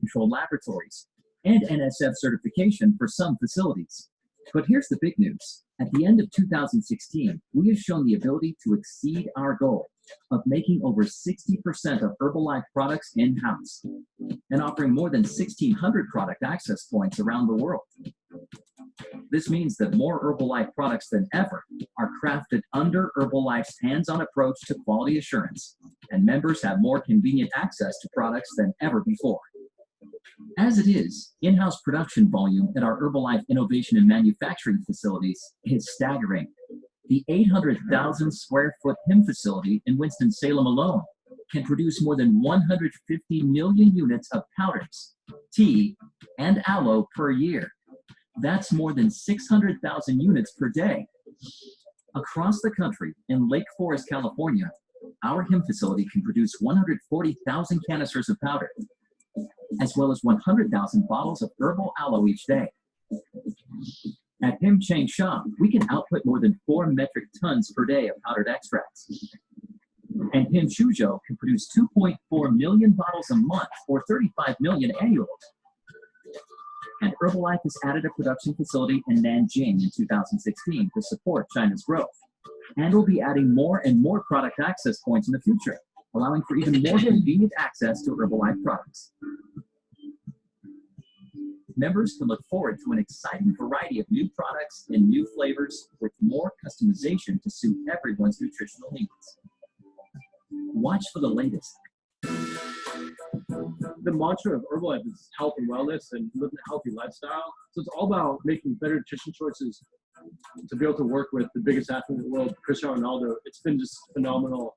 controlled laboratories, and NSF certification for some facilities. But here's the big news. At the end of 2016, we have shown the ability to exceed our goal of making over 60% of Herbalife products in-house and offering more than 1,600 product access points around the world. This means that more Herbalife products than ever are crafted under Herbalife's hands-on approach to quality assurance, and members have more convenient access to products than ever before. As it is, in-house production volume at our Herbalife innovation and manufacturing facilities is staggering. The 800,000 square foot hemp facility in Winston-Salem alone can produce more than 150 million units of powders, tea, and aloe per year. That's more than 600,000 units per day. Across the country, in Lake Forest, California, our hemp facility can produce 140,000 canisters of powder, as well as 100,000 bottles of herbal aloe each day. At Hemp Chain Shop, we can output more than 4 metric tons per day of powdered extracts. And Hemp Shujo can produce 2.4 million bottles a month, or 35 million annually. And Herbalife has added a production facility in Nanjing in 2016 to support China's growth. And will be adding more and more product access points in the future, allowing for even more convenient access to Herbalife products. Members can look forward to an exciting variety of new products and new flavors with more customization to suit everyone's nutritional needs. Watch for the latest. The mantra of Herbalife is health and wellness and living a healthy lifestyle. So it's all about making better nutrition choices to be able to work with the biggest athlete in the world, Cristiano Ronaldo. It's been just phenomenal.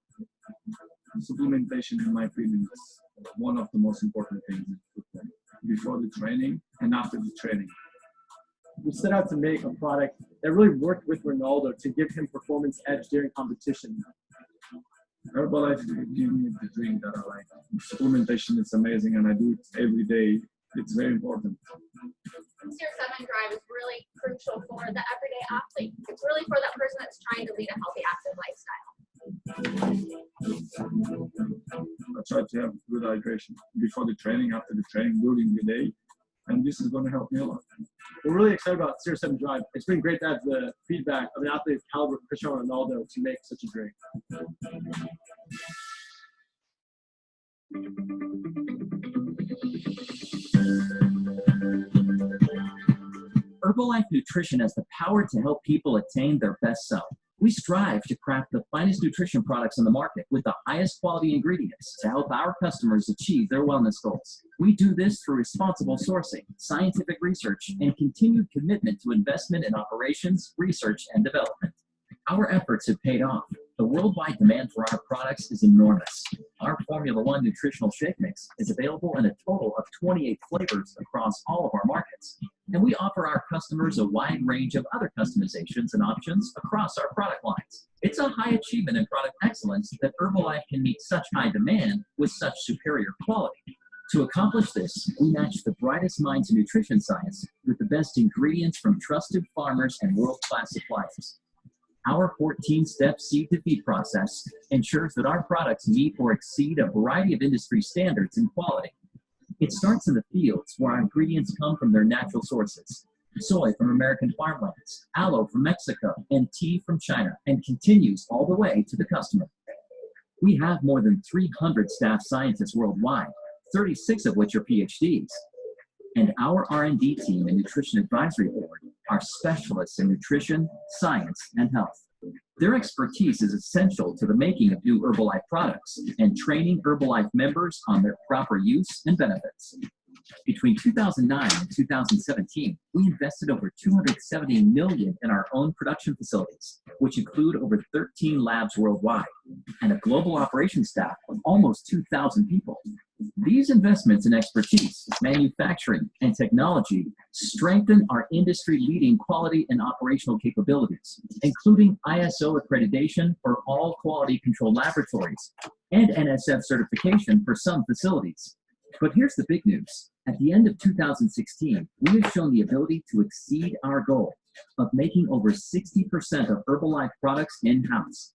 Supplementation, in my opinion, is one of the most important things in football. Before the training and after the training. We set out to make a product that really worked with Ronaldo to give him performance edge during competition. Herbalife give me the drink that I like. Supplementation is amazing and I do it every day. It's very important. Tier 7 Drive is really crucial for the everyday athlete. It's really for that person that's trying to lead a healthy, active lifestyle. I try to have good hydration before the training, after the training, during the day, and this is going to help me a lot. We're really excited about Tier 7 Drive. It's been great to have the feedback of an athlete of caliber Cristiano Ronaldo to make such a drink. Herbalife Nutrition has the power to help people attain their best self. We strive to craft the finest nutrition products on the market with the highest quality ingredients to help our customers achieve their wellness goals. We do this through responsible sourcing, scientific research, and continued commitment to investment in operations, research, and development. Our efforts have paid off. The worldwide demand for our products is enormous. Our Formula One nutritional shake mix is available in a total of 28 flavors across all of our markets. And we offer our customers a wide range of other customizations and options across our product lines. It's a high achievement in product excellence that Herbalife can meet such high demand with such superior quality. To accomplish this, we match the brightest minds in nutrition science with the best ingredients from trusted farmers and world-class suppliers. Our 14-step seed-to-feed process ensures that our products meet or exceed a variety of industry standards in quality. It starts in the fields where our ingredients come from their natural sources. Soy from American farmlands, aloe from Mexico, and tea from China, and continues all the way to the customer. We have more than 300 staff scientists worldwide, 36 of which are PhDs. And our R&D team and Nutrition Advisory Board are specialists in nutrition, science, and health. Their expertise is essential to the making of new Herbalife products and training Herbalife members on their proper use and benefits. Between 2009 and 2017, we invested over $270 million in our own production facilities, which include over 13 labs worldwide and a global operations staff of almost 2,000 people. These investments in expertise, manufacturing, and technology strengthen our industry-leading quality and operational capabilities, including ISO accreditation for all quality control laboratories and NSF certification for some facilities. But here's the big news. At the end of 2016, we have shown the ability to exceed our goal of making over 60% of Herbalife products in-house.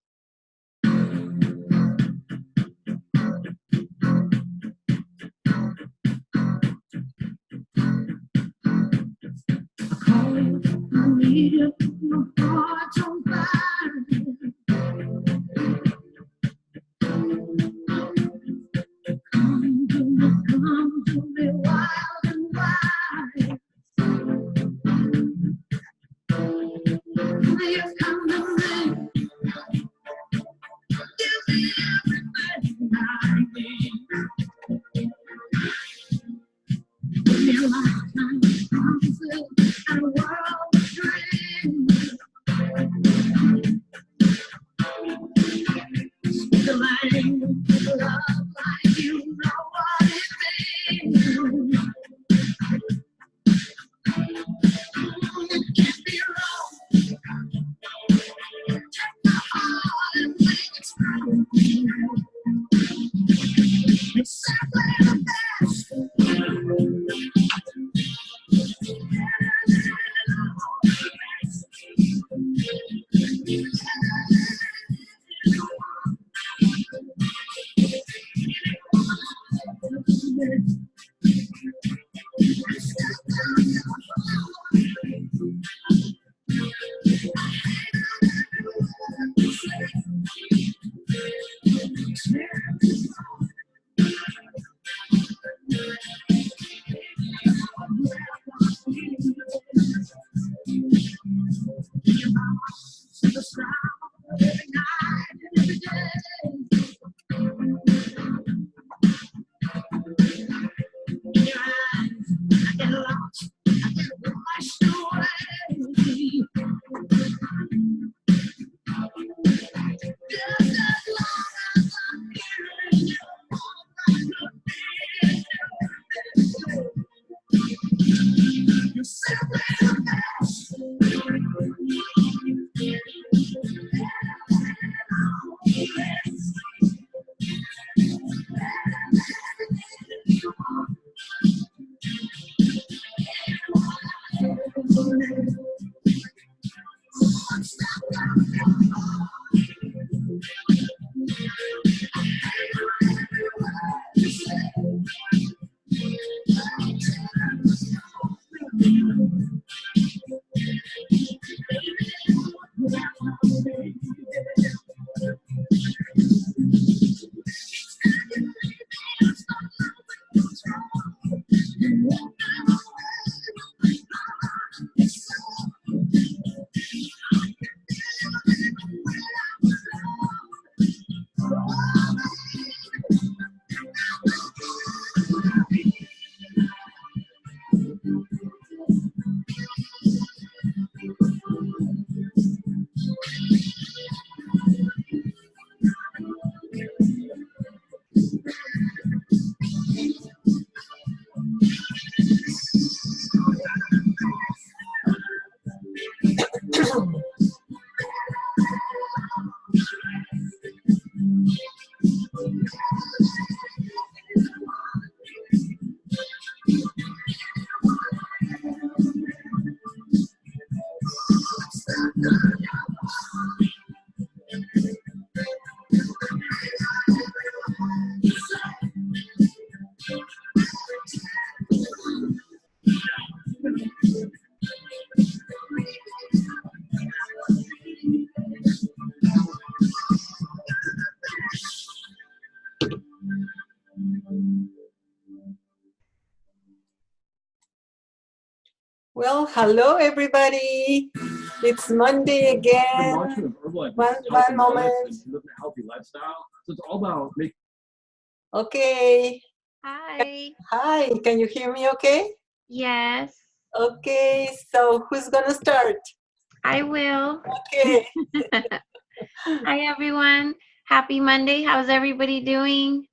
Well, hello everybody. It's Monday The again. mantra of Herbalife is One health and moment. wellness and living a healthy lifestyle. So it's all about making. Okay. Hi. Hi, can you hear me okay? Yes, Okay, so who's gonna start? I will. Okay. Hi, everyone. Happy Monday. How's everybody doing?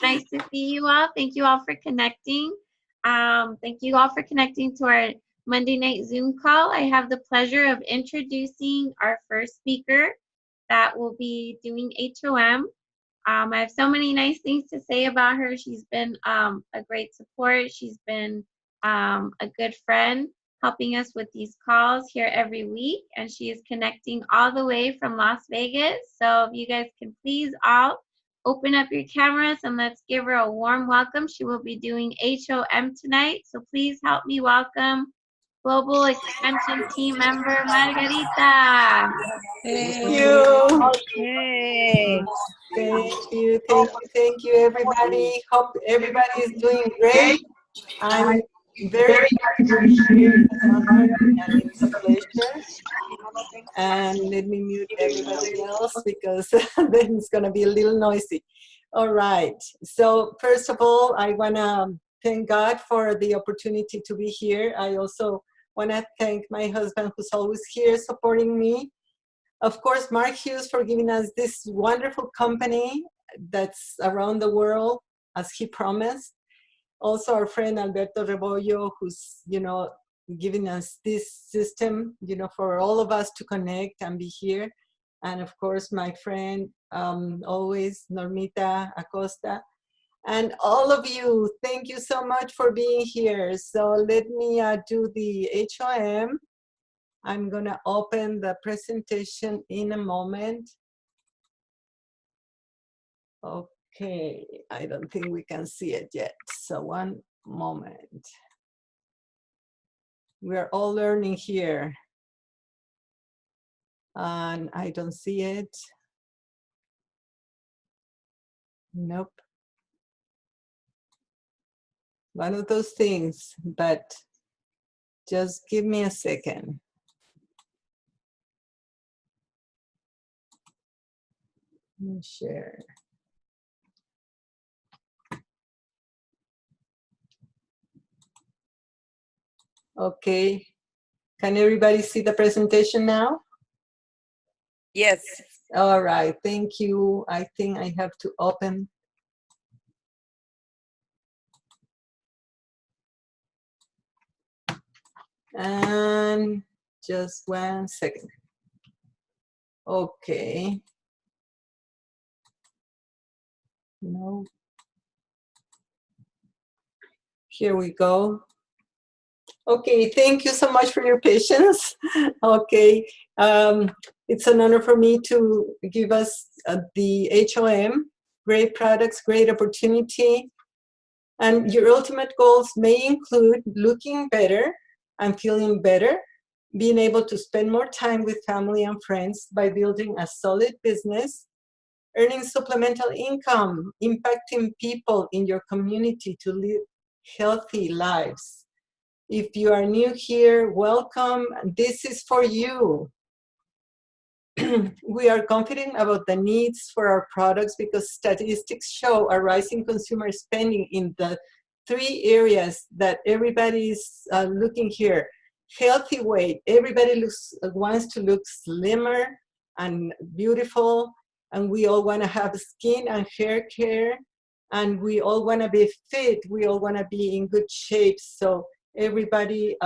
Nice to see you all. Thank you all for connecting. Thank you all for connecting to our Monday night Zoom call. I have the pleasure of introducing our first speaker that will be doing HOM. I have so many nice things to say about her. She's been a great support. She's been a good friend, helping us with these calls here every week. And she is connecting all the way from Las Vegas. So if you guys can please all open up your cameras and let's give her a warm welcome. She will be doing HOM tonight. So please help me welcome Global Expansion Team member Margarita. Thank you. Okay. Thank you, everybody. Hope everybody is doing great. I'm very happy to be here in Sonora, and it's a pleasure. And let me mute everybody else because then it's going to be a little noisy. All right. So first of all, I want to thank God for the opportunity to be here. I also want to thank my husband who's always here supporting me. Of course, Mark Hughes for giving us this wonderful company that's around the world as he promised. Also our friend Alberto Rebollo, who's, giving us this system, for all of us to connect and be here. And of course, my friend, always, Normita Acosta. And all of you, thank you so much for being here. So let me do the HOM. I'm gonna open the presentation in a moment. Okay, I don't think we can see it yet. So one moment. We're all learning here. And I don't see it. Nope. One of those things, but just give me a second. Let me share. Okay. Can everybody see the presentation now? Yes. All right, thank you. I think I have to open. And just 1 second. Okay. No. Here we go. Okay, thank you so much for your patience. Okay, it's an honor for me to give us the HOM, great products, great opportunity. And your ultimate goals may include looking better and feeling better, being able to spend more time with family and friends by building a solid business, earning supplemental income, impacting people in your community to live healthy lives. If you are new here, welcome. This is for you. We are confident about the needs for our products because statistics show a rising consumer spending in the 3 areas that everybody is looking here. Healthy weight. Everybody wants to look slimmer and beautiful, and we all want to have skin and hair care, and we all want to be fit. We all want to be in good shape. So everybody,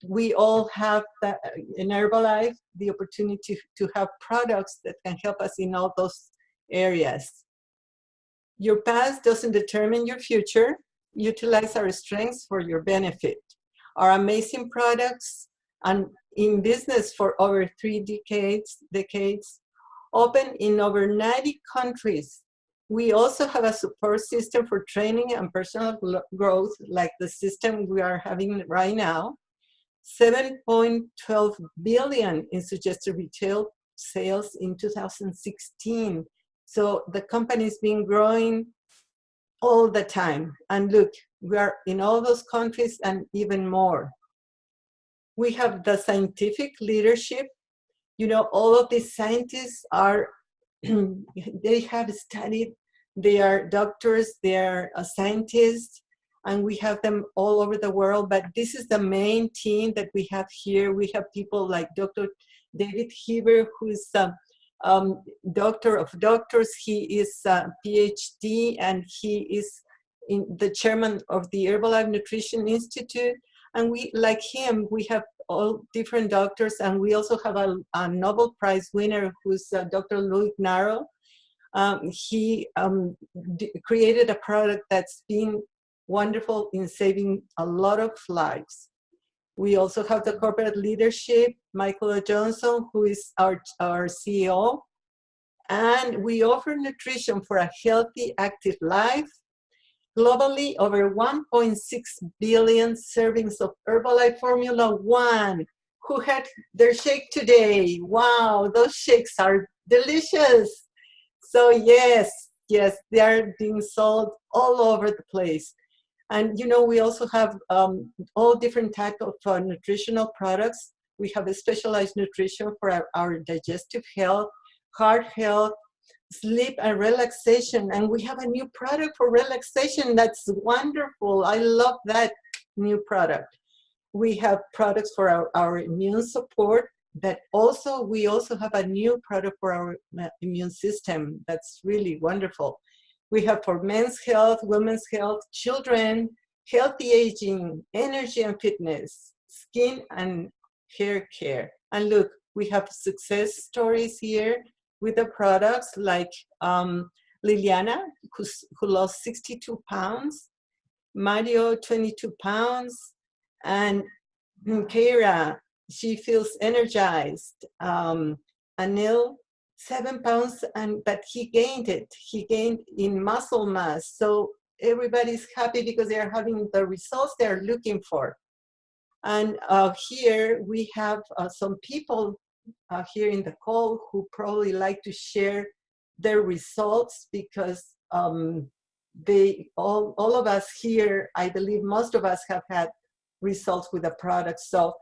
we all have that in Herbalife, the opportunity to have products that can help us in all those areas. Your past doesn't determine your future. Utilize our strengths for your benefit. Our amazing products and in business for over 3 decades, open in over 90 countries. We also have a support system for training and personal growth, like the system we are having right now. 7.12 billion in suggested retail sales in 2016. So the company's been growing all the time. And look, we are in all those countries and even more. We have the scientific leadership. All of these scientists are they have studied, they are doctors, they are scientists, and we have them all over the world, but this is the main team that we have here. We have people like Dr. David Heber, who is doctor of doctors. He is a PhD, and he is the chairman of the Herbalife Nutrition Institute, and we, like him, we have all different doctors, and we also have a Nobel Prize winner who's Dr. Louis Naro. He created a product that's been wonderful in saving a lot of lives. We also have the corporate leadership, Michael Johnson, who is our CEO. And we offer nutrition for a healthy, active life. Globally, over 1.6 billion servings of Herbalife Formula 1. Who had their shake today? Wow, those shakes are delicious. So yes, they are being sold all over the place. And we also have all different type of nutritional products. We have a specialized nutrition for our digestive health, heart health, sleep and relaxation. And we have a new product for relaxation that's wonderful. I love that new product. We have products for our immune support, but we also have a new product for our immune system that's really wonderful. We have for men's health, women's health, children, healthy aging, energy and fitness, skin and hair care. And look, we have success stories here with the products like Liliana, who lost 62 pounds, Mario, 22 pounds, and Kira, she feels energized. Anil, 7 pounds, but he gained it. He gained in muscle mass. So everybody's happy because they are having the results they're looking for. And here we have some people here in the call who probably like to share their results because all of us here, I believe most of us have had results with the product. So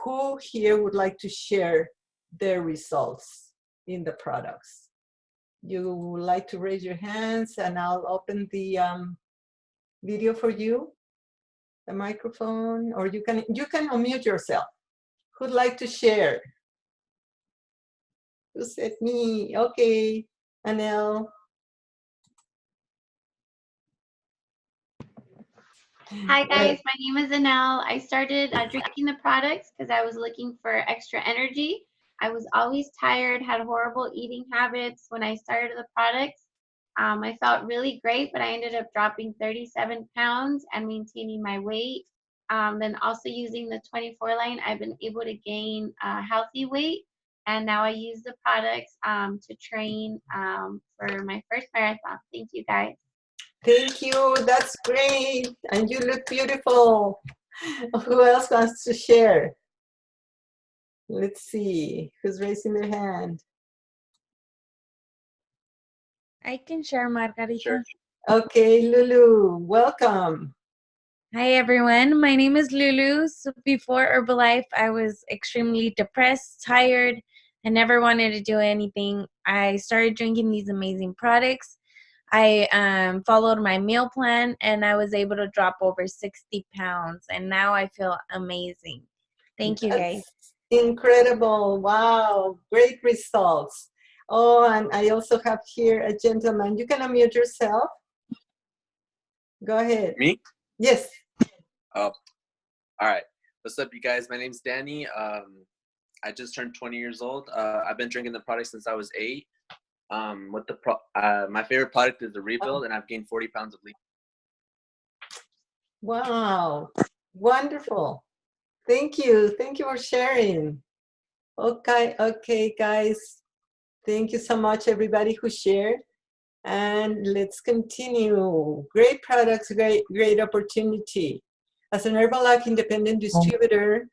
who here would like to share their results in the products? You would like to raise your hands and I'll open the video for you, the microphone, or you can unmute yourself. Who'd like to share? Who said me? Okay, Anel. Hi guys, my name is Anel. I started drinking the products because I was looking for extra energy. I was always tired, had horrible eating habits. When I started the products, I felt really great, but I ended up dropping 37 pounds and maintaining my weight. Then also using the 24 line, I've been able to gain healthy weight. And now I use the products to train for my first marathon. Thank you guys. Thank you, that's great. And you look beautiful. Who else wants to share? Let's see, who's raising their hand? I can share, Margarita. Sure. Okay, Lulu, welcome. Hi, everyone. My name is Lulu. So before Herbalife, I was extremely depressed, tired, and never wanted to do anything. I started drinking these amazing products. I followed my meal plan, and I was able to drop over 60 pounds. And now I feel amazing. Thank you, guys. Incredible. Wow. Great results. Oh, and I also have here a gentleman. You can unmute yourself. Go ahead. Me? Yes. Oh, all right. What's up, you guys? My name's Danny. I just turned 20 years old. I've been drinking the product since I was 8. My favorite product is the Rebuild, and I've gained 40 pounds of lean. Wow. Wonderful. Thank you. Thank you for sharing. Okay, guys. Thank you so much, everybody who shared. And let's continue. Great products, great opportunity. As an Herbalife independent distributor,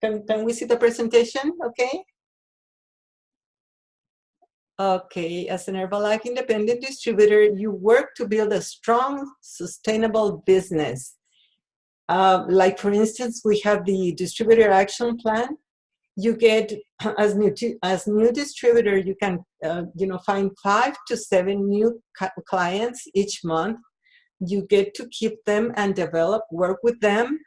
can we see the presentation? Okay. Okay, as an Herbalife independent distributor, you work to build a strong, sustainable business. Like for instance, we have the distributor action plan. You get, as new distributor, you can find 5 to 7 new clients each month. You get to keep them and develop, work with them,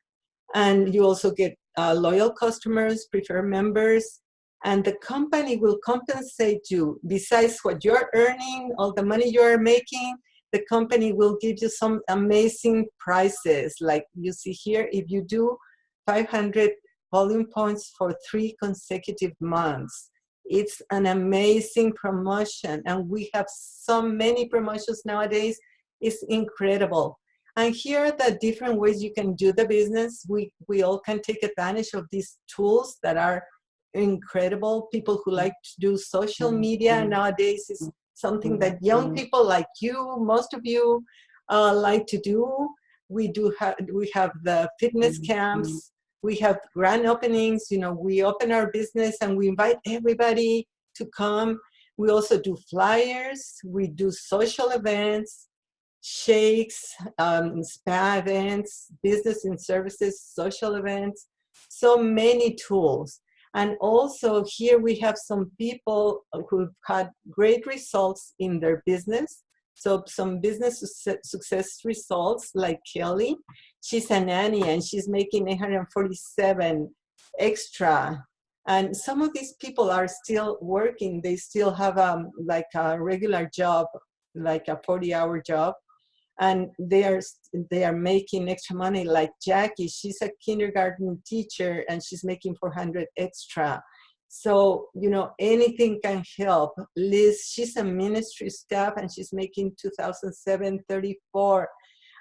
and you also get loyal customers, preferred members, and the company will compensate you. Besides what you're earning, all the money you're making, the company will give you some amazing prizes. Like you see here, if you do 500 volume points for 3 consecutive months, it's an amazing promotion. And we have so many promotions nowadays. It's incredible. And here are the different ways you can do the business. We all can take advantage of these tools that are incredible. People who like to do social media nowadays is something that young people like you, most of you, like to do. We have the fitness camps. We have grand openings. We open our business and we invite everybody to come. We also do flyers. We do social events. shakes, spa events, business and services, social events, so many tools. And also here we have some people who've had great results in their business. So some business success results, like Kelly. She's a nanny and she's making 847 extra. And some of these people are still working. They still have like a regular job, like a 40-hour job. And they are making extra money. Like Jackie, she's a kindergarten teacher and she's making 400 extra. So, you know, anything can help. Liz, she's a ministry staff and she's making 2,734.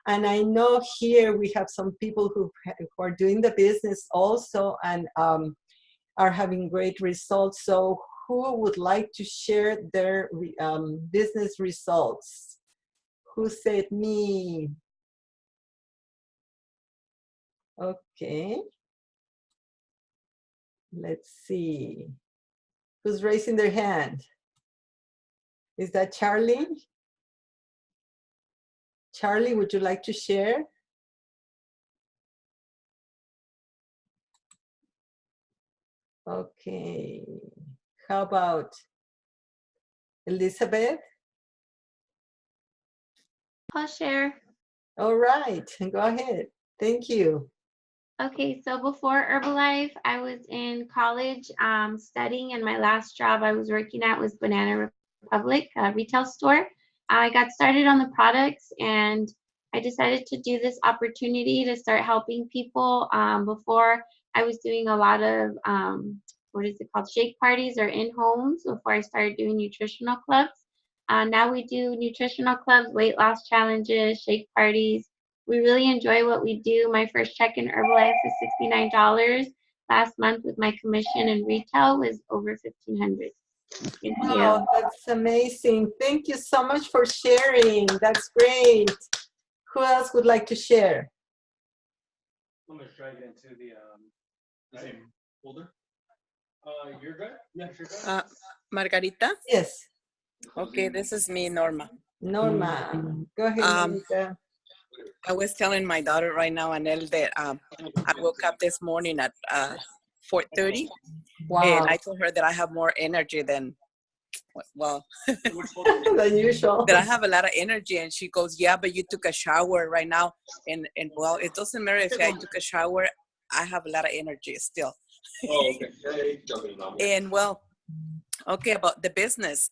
And I know here we have some people who are doing the business also and are having great results. So who would like to share their business results? Who said me? Okay. Let's see. Who's raising their hand? Is that Charlie? Charlie, would you like to share? Okay. How about Elizabeth? I'll share. All right, go ahead. Thank you. Okay, so before Herbalife, I was in college studying, and my last job I was working at was Banana Republic, a retail store. I got started on the products, and I decided to do this opportunity to start helping people. Before I was doing a lot of, what is it called, shake parties or in homes before I started doing nutritional clubs. Now we do nutritional clubs, weight loss challenges, shake parties. We really enjoy what we do. My first check in Herbalife was $69. Last month with my commission in retail was over $1,500. Thank you. Wow, that's amazing. Thank you so much for sharing. That's great. Who else would like to share? I'm going to try again to the same folder. You're good? Yeah, you're good. Margarita? Yes. Okay, this is me, Norma. Norma. Go ahead, Norma. I was telling my daughter right now, Anel, that I woke up this morning at 4:30. Wow. And I told her that I have more energy than, well, than usual. that I have a lot of energy. And she goes, yeah, but you took a shower right now. And well, it doesn't matter if I took a shower, I have a lot of energy still. Oh, okay. And well, okay, about the business.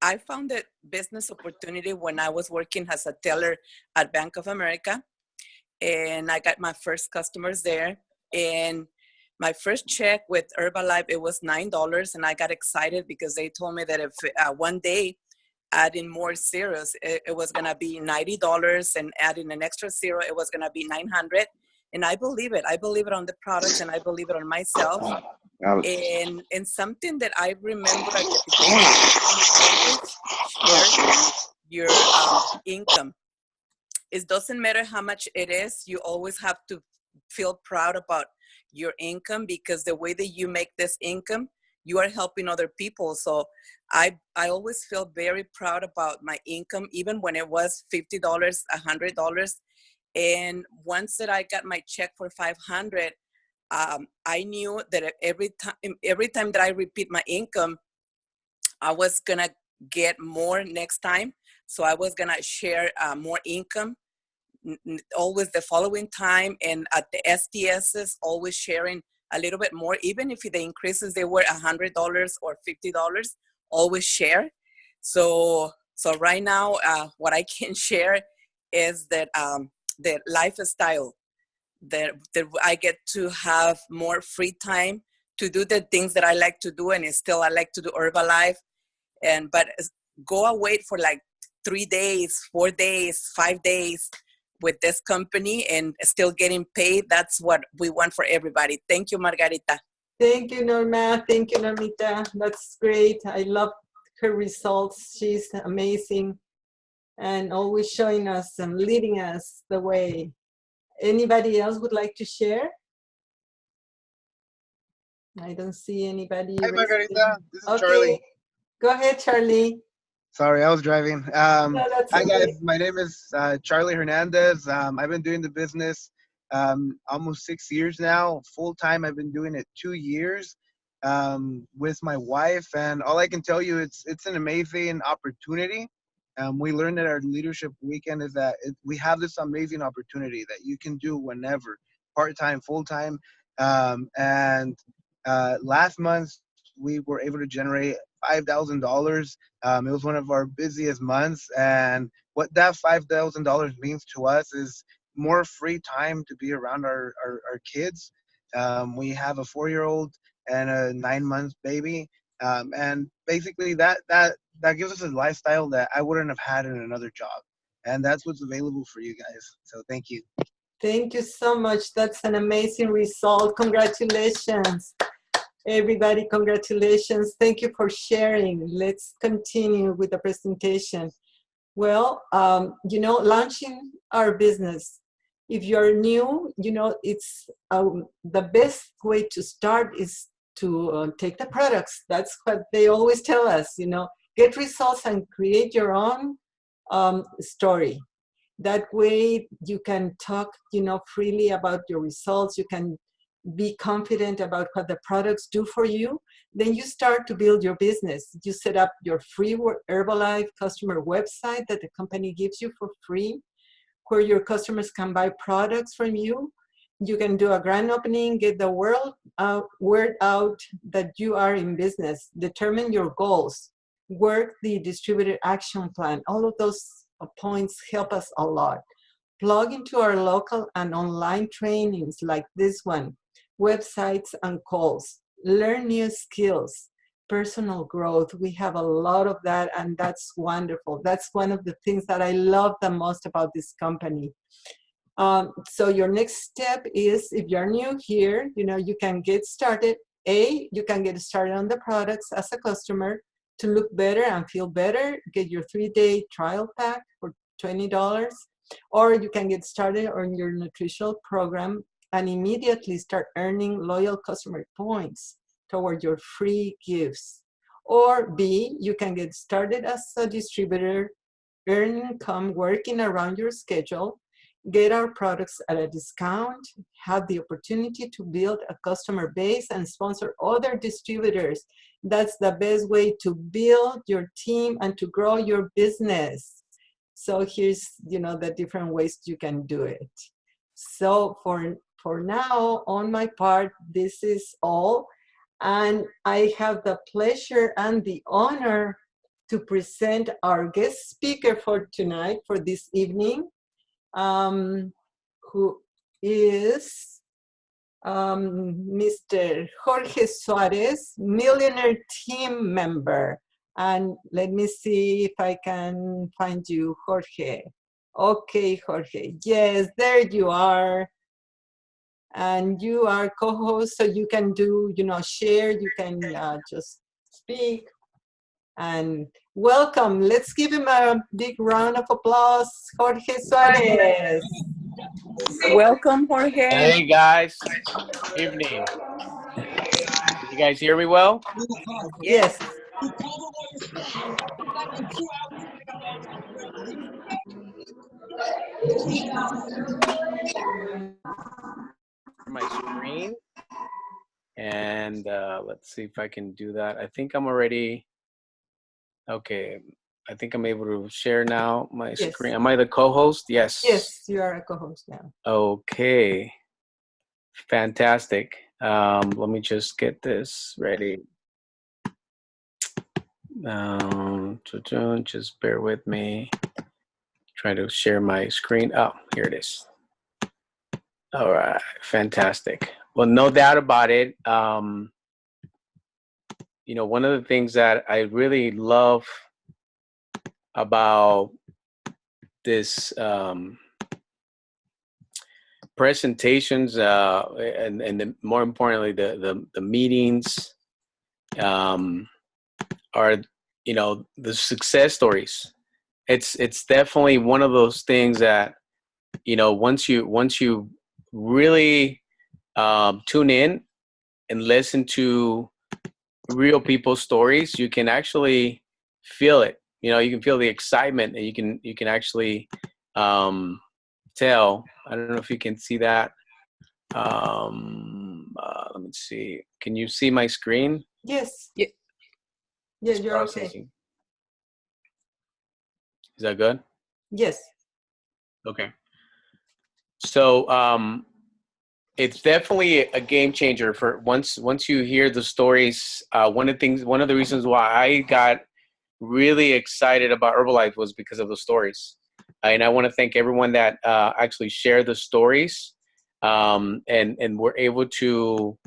I found a business opportunity when I was working as a teller at Bank of America, and I got my first customers there. And my first check with Herbalife, it was $9, and I got excited because they told me that if one day adding more zeros, it was gonna be $90, and adding an extra zero, it was gonna be $900. And I believe it. I believe it on the products, and I believe it on myself. And something that I remember at the beginning, always share your income. It doesn't matter how much it is. You always have to feel proud about your income, because the way that you make this income, you are helping other people. So I always feel very proud about my income, even when it was $50, $100. And once that I got my check for $500, I knew that every time that I repeat my income, I was gonna get more next time. So I was gonna share more income always the following time. And at the STSs, always sharing a little bit more, even if the increases, they were $100 or $50, always share. So right now, what I can share is that the lifestyle, that I get to have more free time to do the things that I like to do, and still I like to do Herbalife. But go away for like 3 days, 4 days, 5 days with this company and still getting paid. That's what we want for everybody. Thank you, Margarita. Thank you, Norma. Thank you, Normita. That's great. I love her results. She's amazing and always showing us and leading us the way. Anybody else would like to share? I don't see anybody. Hi, Margarita. This is Okay. Charlie. Go ahead, Charlie. Sorry, I was driving. No, that's Hi okay. guys, my name is Charlie Hernandez. I've been doing the business almost 6 years now. Full time, I've been doing it 2 years with my wife, and all I can tell you, it's an amazing opportunity. We learned at our leadership weekend is that we have this amazing opportunity that you can do whenever, part time, full time, and last month we were able to generate $5,000. It was one of our busiest months, and what that $5,000 means to us is more free time to be around our kids. We have a 4-year-old and a 9 month baby, and basically that gives us a lifestyle that I wouldn't have had in another job, and that's what's available for you guys. So thank you. Thank you so much. That's an amazing result. Congratulations. Everybody, congratulations. Thank you for sharing. Let's continue with the presentation. Well, launching our business. If you're new, it's the best way to start is to take the products. That's what they always tell us, get results and create your own story. That way you can talk, freely about your results. You can be confident about what the products do for you. Then you start to build your business. You set up your free Herbalife customer website that the company gives you for free, where your customers can buy products from you. You can do a grand opening, get the word out that you are in business, determine your goals, work the distributor action plan. All of those points help us a lot. Plug into our local and online trainings like this one, websites and calls, learn new skills, personal growth. We have a lot of that, and that's wonderful. That's one of the things that I love the most about this company. So your next step is, if you're new here, you can get started. You can get started on the products as a customer to look better and feel better. Get your 3-day trial pack for $20. Or you can get started on your nutritional program and immediately start earning loyal customer points toward your free gifts. Or B, you can get started as a distributor, earn income working around your schedule, get our products at a discount, have the opportunity to build a customer base and sponsor other distributors. That's the best way to build your team and to grow your business. So here's, the different ways you can do it. So for now, on my part, this is all. And I have the pleasure and the honor to present our guest speaker for tonight, for this evening, who is Mr. Jorge Suarez, millionaire team member. And let me see if I can find you, Jorge. Okay, Jorge. Yes, there you are. And you are co-host, so you can do, share, you can just speak. And welcome. Let's give him a big round of applause, Jorge Suarez. Welcome, Jorge. Hey guys, evening. You guys hear me well? Yes. My screen, and let's see if I can do that. I think I'm already okay. I think I'm able to share now my screen. Am I the co-host? Yes. Yes, you are a co-host now. Okay. Fantastic. Let me just get this ready. Just bear with me. Try to share my screen. Oh, here it is. All right, fantastic. Well, no doubt about it. One of the things that I really love about this presentations and more importantly, the meetings are, the success stories. It's definitely one of those things that, once you really tune in and listen to real people's stories, you can actually feel it. you know, you can feel the excitement, and you can actually tell. I don't know if you can see that. Let me see. Can you see my screen? Yes. Yeah. Yeah, It's you're okay. processing. Is that good? Yes. Okay. So it's definitely a game changer for once you hear the stories. One of the reasons why I got really excited about Herbalife was because of the stories. And I want to thank everyone that actually shared the stories, and were able to,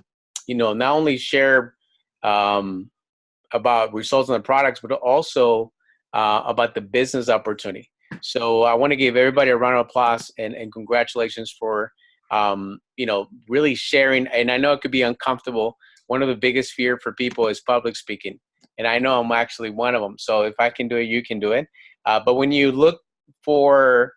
you know, not only share about results on the products, but also about the business opportunity. So I want to give everybody a round of applause and congratulations for, you know, really sharing. And I know it could be uncomfortable. One of the biggest fear for people is public speaking. And I know I'm actually one of them. So if I can do it, you can do it. But when you look for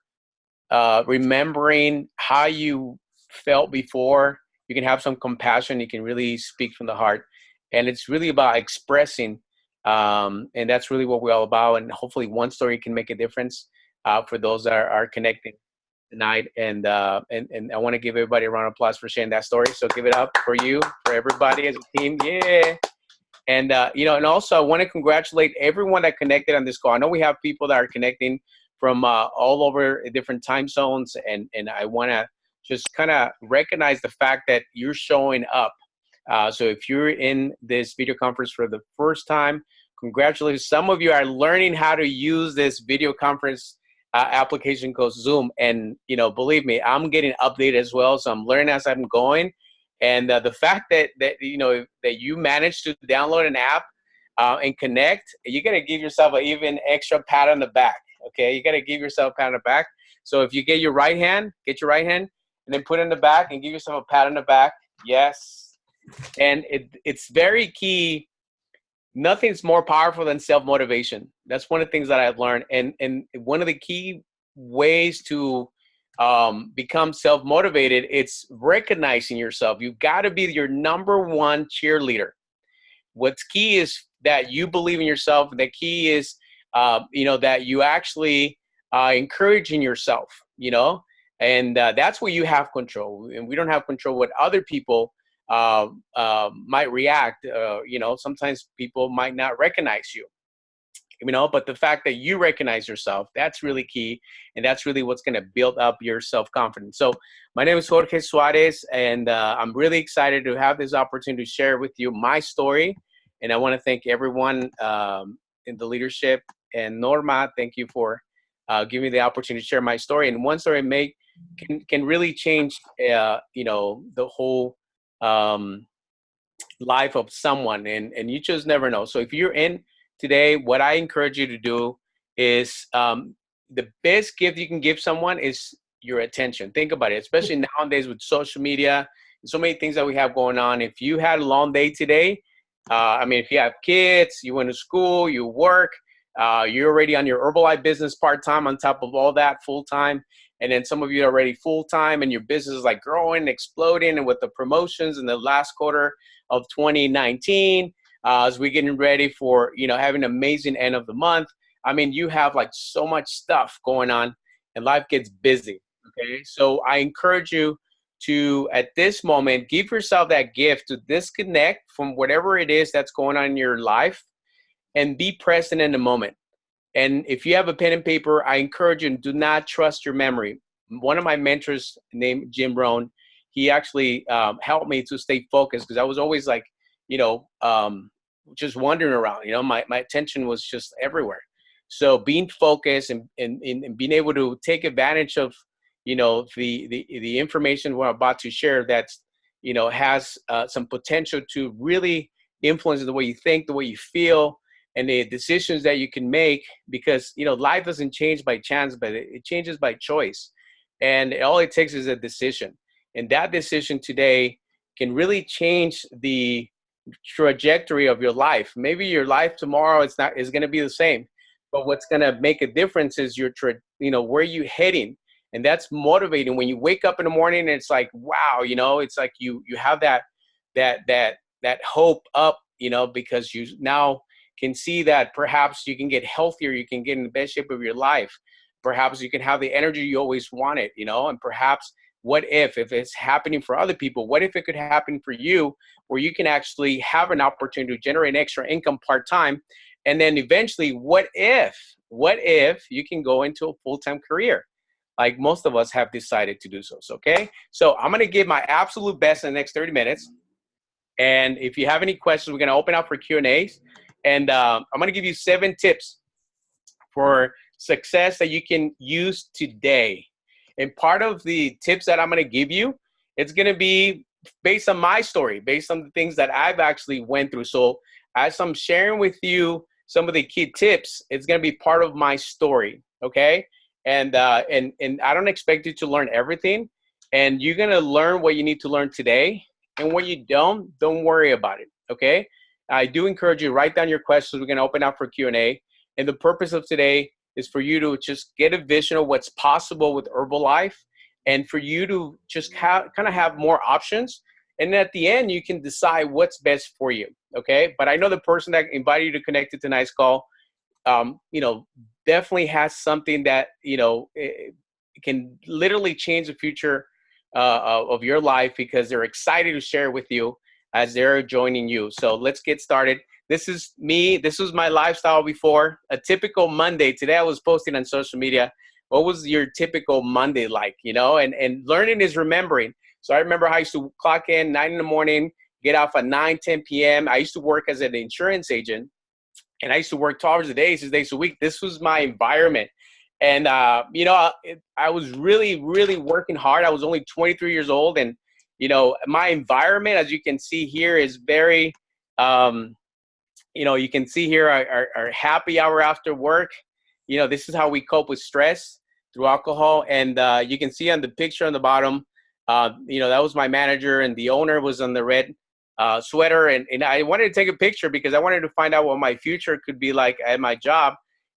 remembering how you felt before, you can have some compassion. You can really speak from the heart. And it's really about expressing. And that's really what we're all about. And hopefully one story can make a difference for those that are connecting tonight. And I want to give everybody a round of applause for sharing that story. So give it up for you, for everybody as a team. Yeah. And, you know, and also I want to congratulate everyone that connected on this call. I know we have people that are connecting from all over different time zones. And I want to just kind of recognize the fact that you're showing up. So if you're in this video conference for the first time, congratulations. Some of you are learning how to use this video conference application called Zoom. And, you know, believe me, I'm getting updated as well. So I'm learning as I'm going. And the fact that you know, that you managed to download an app and connect, you got to give yourself an even extra pat on the back. Okay, you got to give yourself a pat on the back. So if you get your right hand, and then put it in the back and give yourself a pat on the back. Yes. And it's very key. Nothing's more powerful than self-motivation. That's one of the things that I've learned. And one of the key ways to become self-motivated, it's recognizing yourself. You've got to be your number one cheerleader. What's key is that you believe in yourself. The key is, you know, that you actually encouraging yourself, you know, and that's where you have control. And we don't have control what other people might react. You know, sometimes people might not recognize you. You know, but the fact that you recognize yourself, that's really key. And that's really what's going to build up your self-confidence. So my name is Jorge Suarez, and I'm really excited to have this opportunity to share with you my story. And I want to thank everyone in the leadership. And Norma, thank you for giving me the opportunity to share my story. And one story can really change, you know, the whole life of someone. And you just never know. So if you're in today, what I encourage you to do is the best gift you can give someone is your attention. Think about it, especially nowadays with social media and so many things that we have going on. If you had a long day today, I mean, if you have kids, you went to school, you work, you're already on your Herbalife business part-time on top of all that full-time. And then some of you are already full-time and your business is like growing, exploding, and with the promotions in the last quarter of 2019, as we're getting ready for, you know, having an amazing end of the month. I mean, you have like so much stuff going on and life gets busy. Okay. So I encourage you to, at this moment, give yourself that gift to disconnect from whatever it is that's going on in your life and be present in the moment. And if you have a pen and paper, I encourage you to do not trust your memory. One of my mentors named Jim Rohn, he actually helped me to stay focused because I was always like, you know, just wandering around, you know, my attention was just everywhere. So being focused and being able to take advantage of, you know, the information we're about to share that's, you know, has some potential to really influence the way you think, the way you feel, and the decisions that you can make, because, you know, life doesn't change by chance, but it changes by choice. And all it takes is a decision. And that decision today can really change the trajectory of your life. Maybe your life tomorrow is going to be the same, but what's going to make a difference is you know, where you heading. And that's motivating when you wake up in the morning and it's like, wow, you know, it's like you have that hope up, you know, because you now can see that perhaps you can get healthier, you can get in the best shape of your life. Perhaps you can have the energy you always wanted, you know, and perhaps what if it's happening for other people, what if it could happen for you where you can actually have an opportunity to generate extra income part-time? And then eventually, what if you can go into a full-time career? Like most of us have decided to do so. Okay. So I'm going to give my absolute best in the next 30 minutes. And if you have any questions, we're going to open up for Q&As. And I'm going to give you 7 tips for success that you can use today. And part of the tips that I'm going to give you, it's going to be based on my story, based on the things that I've actually went through. So as I'm sharing with you some of the key tips, it's going to be part of my story. Okay. And I don't expect you to learn everything. And you're going to learn what you need to learn today. And what you don't worry about it. Okay. I do encourage you to write down your questions. We're going to open up for Q&A. And the purpose of today is for you to just get a vision of what's possible with Herbalife, and for you to just kind of have more options. And at the end, you can decide what's best for you. Okay. But I know the person that invited you to connect to tonight's call, you know, definitely has something that, you know, it can literally change the future of your life, because they're excited to share with you as they're joining you. So let's get started. This is me. This was my lifestyle before. A typical Monday. Today I was posting on social media. What was your typical Monday like? You know, and learning is remembering. So I remember I used to clock in 9 in the morning, get off at 9, 10 p.m. I used to work as an insurance agent, and I used to work 12 hours a day, 6 days a week. This was my environment. And, you know, I was really, really working hard. I was only 23 years old. And, you know, my environment, as you can see here, is very, you know, you can see here our happy hour after work. You know, this is how we cope with stress, through alcohol. And you can see on the picture on the bottom, you know, that was my manager, and the owner was on the red sweater. And I wanted to take a picture because I wanted to find out what my future could be like at my job.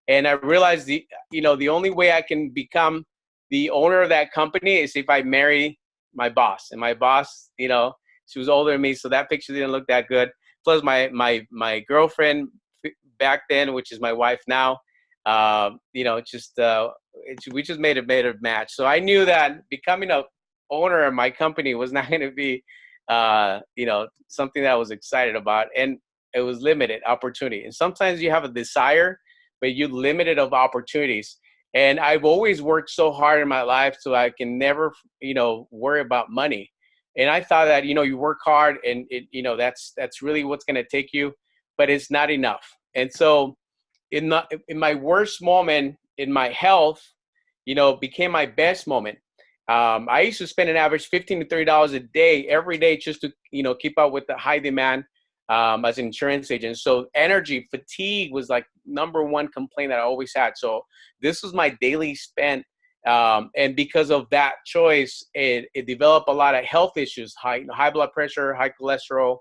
And I realized, you know, the only way I can become the owner of that company is if I marry my boss. And my boss, you know, she was older than me, so that picture didn't look that good. Plus my girlfriend back then, which is my wife now, you know, just we just made a match. So I knew that becoming a owner of my company was not going to be, you know, something that I was excited about. And it was limited opportunity. And sometimes you have a desire, but you're limited of opportunities. And I've always worked so hard in my life so I can never, you know, worry about money. And I thought that, you know, you work hard and it, you know, that's really what's going to take you, but it's not enough. And so in my worst moment in my health, you know, became my best moment. I used to spend an average $15 to $30 a day, every day, just to, you know, keep up with the high demand as an insurance agent. So energy, fatigue was like #1 complaint that I always had. So this was my daily spend. And because of that choice, it developed a lot of health issues, high blood pressure, high cholesterol,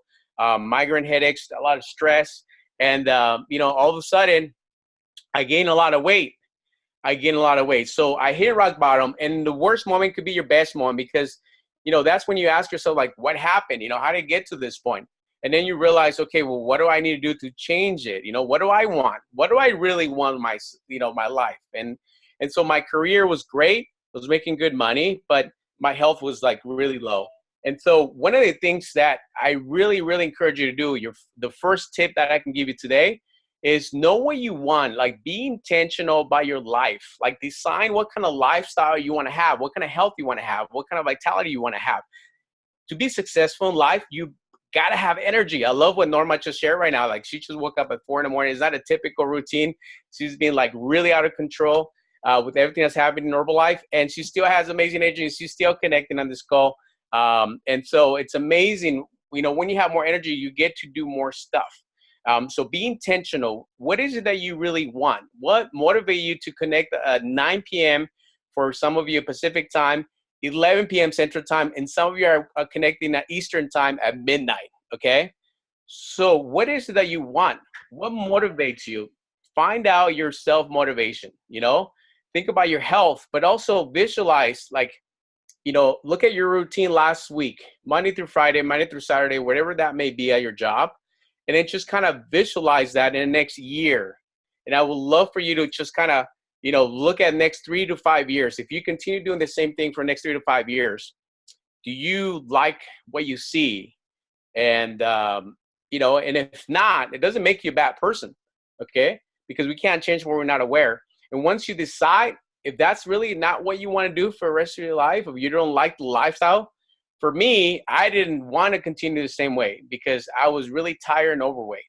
migraine headaches, a lot of stress. And, you know, all of a sudden I gained a lot of weight. So I hit rock bottom, and the worst moment could be your best moment, because, you know, that's when you ask yourself, like, what happened? You know, how did it get to this point? And then you realize, okay, well, what do I need to do to change it? You know, what do I want? What do I really want my life? And so my career was great. I was making good money, but my health was like really low. And so one of the things that I really, really encourage you to do, the first tip that I can give you today, is know what you want. Like, be intentional about your life. Like, decide what kind of lifestyle you want to have, what kind of health you want to have, what kind of vitality you want to have. To be successful in life, you got to have energy. I love what Norma just shared right now. Like, she just woke up at 4 in the morning. It's not a typical routine. She's been like really out of control with everything that's happening in Herbalife, and she still has amazing energy, and she's still connecting on this call. And so it's amazing. You know, when you have more energy, you get to do more stuff. So be intentional. What is it that you really want? What motivates you to connect at 9 p.m. for some of you Pacific time, 11 p.m. Central time, and some of you are connecting at Eastern time at midnight, okay? So what is it that you want? What motivates you? Find out your self-motivation, you know? Think about your health, but also visualize, like, you know, look at your routine last week, Monday through Friday, Monday through Saturday, whatever that may be at your job, and then just kind of visualize that in the next year. And I would love for you to just kind of, you know, look at next 3 to 5 years. If you continue doing the same thing for the next 3 to 5 years, do you like what you see? And, you know, and if not, it doesn't make you a bad person, okay? Because we can't change what we're not aware. And once you decide, if that's really not what you want to do for the rest of your life, if you don't like the lifestyle, for me, I didn't want to continue the same way because I was really tired and overweight.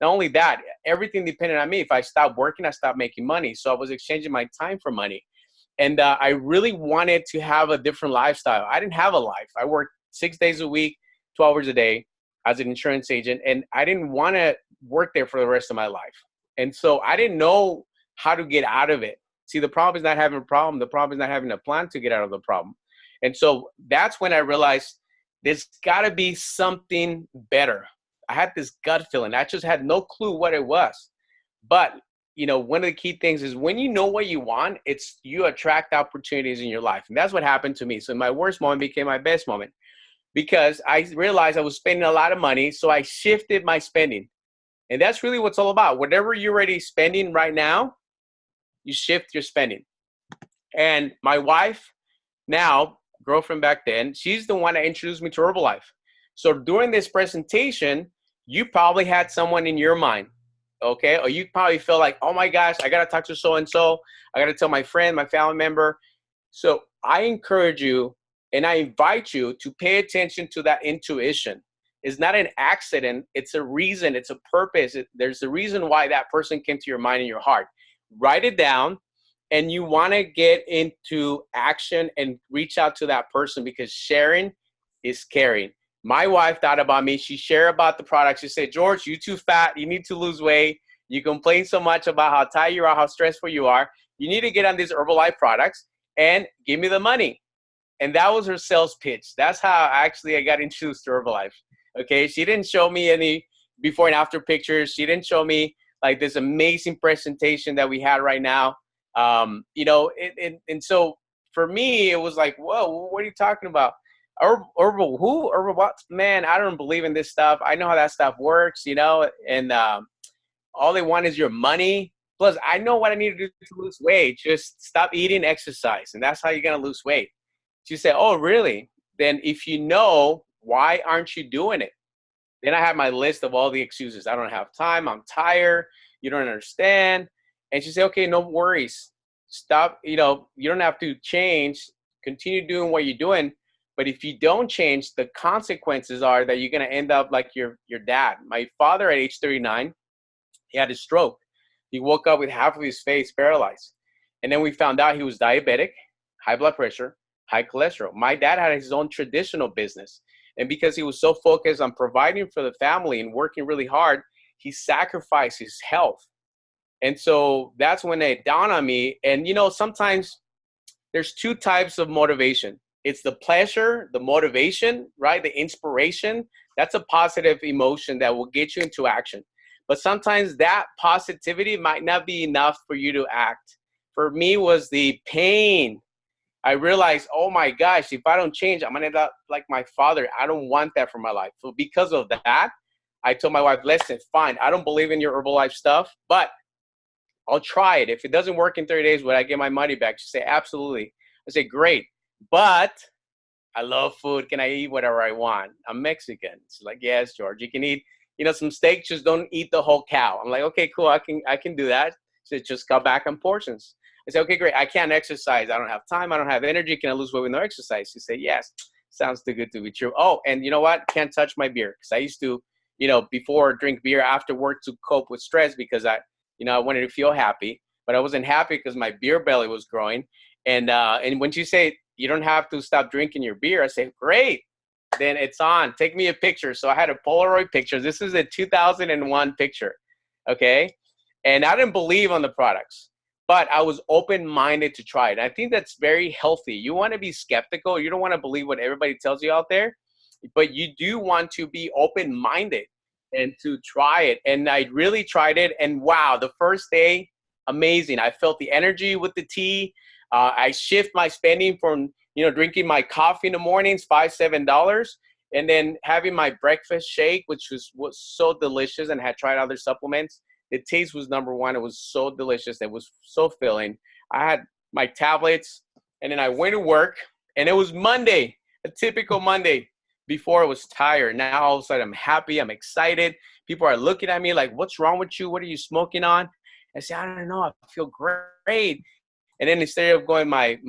Not only that, everything depended on me. If I stopped working, I stopped making money. So I was exchanging my time for money. And I really wanted to have a different lifestyle. I didn't have a life. I worked 6 days a week, 12 hours a day as an insurance agent. And I didn't want to work there for the rest of my life. And so I didn't know how to get out of it. See, the problem is not having a problem. The problem is not having a plan to get out of the problem. And so that's when I realized there's got to be something better. I had this gut feeling. I just had no clue what it was. But, you know, one of the key things is when you know what you want, it's you attract opportunities in your life. And that's what happened to me. So my worst moment became my best moment because I realized I was spending a lot of money. So I shifted my spending. And that's really what it's all about. Whatever you're already spending right now, you shift your spending. And my wife now, girlfriend back then, she's the one that introduced me to Herbalife. So during this presentation, you probably had someone in your mind, okay? Or you probably feel like, oh my gosh, I got to talk to so-and-so. I got to tell my friend, my family member. So I encourage you and I invite you to pay attention to that intuition. It's not an accident. It's a reason. It's a purpose. There's a reason why that person came to your mind and your heart. Write it down. And you want to get into action and reach out to that person because sharing is caring. My wife thought about me. She shared about the product. She said, George, you're too fat. You need to lose weight. You complain so much about how tired you are, how stressful you are. You need to get on these Herbalife products and give me the money. And that was her sales pitch. That's how I got introduced to Herbalife. Okay. She didn't show me any before and after pictures. She didn't show me like this amazing presentation that we had right now. You know, and so for me, it was like, whoa, what are you talking about? Herbal, who? Herbal what? Man, I don't believe in this stuff. I know how that stuff works, you know, and all they want is your money. Plus, I know what I need to do to lose weight. Just stop eating, exercise, and that's how you're going to lose weight. She said, oh, really? Then if you know, why aren't you doing it? Then I have my list of all the excuses. I don't have time. I'm tired. You don't understand. And she said, okay, no worries. Stop. You know, you don't have to change. Continue doing what you're doing. But if you don't change, the consequences are that you're going to end up like your dad. My father at age 39, he had a stroke. He woke up with half of his face paralyzed. And then we found out he was diabetic, high blood pressure, high cholesterol. My dad had his own traditional business. And because he was so focused on providing for the family and working really hard, he sacrificed his health. And so that's when it dawned on me. And, you know, sometimes there's two types of motivation. It's the pleasure, the motivation, right? The inspiration. That's a positive emotion that will get you into action. But sometimes that positivity might not be enough for you to act. For me was the pain. I realized, oh my gosh, if I don't change, I'm gonna end up like my father. I don't want that for my life. So because of that, I told my wife, listen, fine, I don't believe in your Herbalife stuff, but I'll try it. If it doesn't work in 30 days, would I get my money back? She said, absolutely. I said, great, but I love food. Can I eat whatever I want? I'm Mexican. She's like, yes, George, you can eat, you know, some steak, just don't eat the whole cow. I'm like, okay, cool, I can do that. She said, just cut back on portions. I said, okay, great. I can't exercise. I don't have time. I don't have energy. Can I lose weight with no exercise? She said, yes. Sounds too good to be true. Oh, and you know what? Can't touch my beer. Because I used to, you know, before drink beer after work to cope with stress because I wanted to feel happy. But I wasn't happy because my beer belly was growing. And when she said, you don't have to stop drinking your beer, I said, great. Then it's on. Take me a picture. So I had a Polaroid picture. This is a 2001 picture. Okay. And I didn't believe on the products. But I was open-minded to try it. I think that's very healthy. You want to be skeptical. You don't want to believe what everybody tells you out there. But you do want to be open-minded and to try it. And I really tried it. And wow, the first day, amazing. I felt the energy with the tea. I shift my spending from, drinking my coffee in the mornings, $5, $7. And then having my breakfast shake, which was so delicious, and had tried other supplements. The taste was number one. It was so delicious. It was so filling. I had my tablets, and then I went to work, and it was Monday, a typical Monday. Before I was tired. Now all of a sudden I'm happy. I'm excited. People are looking at me like, what's wrong with you? What are you smoking on? I say, I don't know. I feel great. And then instead of going my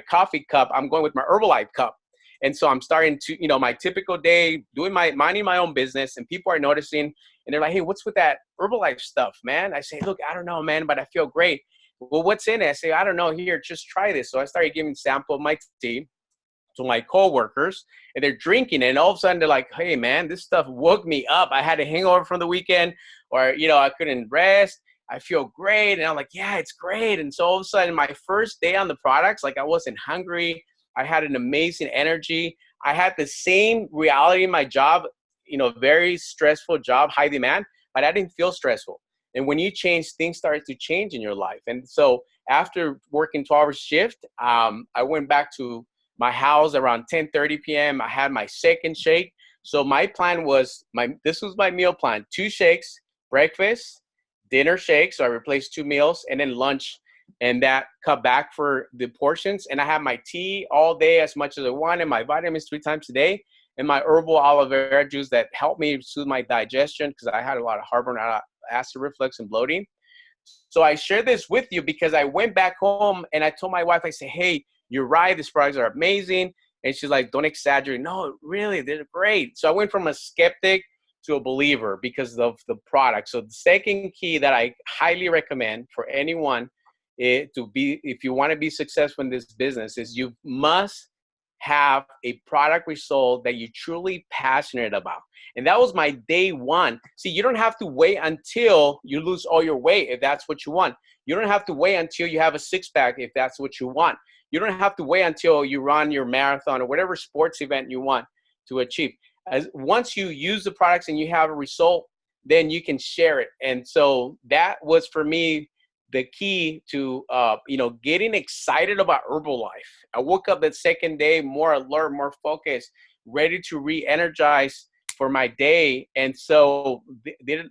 coffee cup, I'm going with my Herbalife cup. And so I'm starting to, my typical day, minding my own business, and people are noticing, and they're like, hey, what's with that Herbalife stuff, man? I say, look, I don't know, man, but I feel great. Well, what's in it? I say, I don't know. Here, just try this. So I started giving sample of my tea to my coworkers, and they're drinking it, and all of a sudden they're like, hey man, this stuff woke me up. I had a hangover from the weekend, or I couldn't rest. I feel great. And I'm like, yeah, it's great. And so all of a sudden, my first day on the products, like I wasn't hungry. I had an amazing energy. I had the same reality in my job, very stressful job, high demand, but I didn't feel stressful. And when you change, things start to change in your life. And so after working 12-hour shift, I went back to my house around 10:30 p.m. I had my second shake. So my plan was, this was my meal plan: 2 shakes, breakfast, dinner shake. So I replaced 2 meals, and then lunch, and that cut back for the portions. And I had my tea all day, as much as I wanted, my vitamins 3 times a day, and my herbal aloe vera juice that helped me soothe my digestion, because I had a lot of heartburn, acid reflux, and bloating. So I share this with you because I went back home and I told my wife, I said, hey, you're right, these products are amazing. And she's like, don't exaggerate. No, really, they're great. So I went from a skeptic to a believer because of the product. So the second key that I highly recommend for anyone if you want to be successful in this business, is you must have a product result that you're truly passionate about. And that was my day one. See, you don't have to wait until you lose all your weight if that's what you want. You don't have to wait until you have a 6-pack if that's what you want. You don't have to wait until you run your marathon or whatever sports event you want to achieve. Once you use the products and you have a result, then you can share it. And so that was, for me, the key to getting excited about Herbalife. I woke up that second day more alert, more focused, ready to re-energize for my day. And so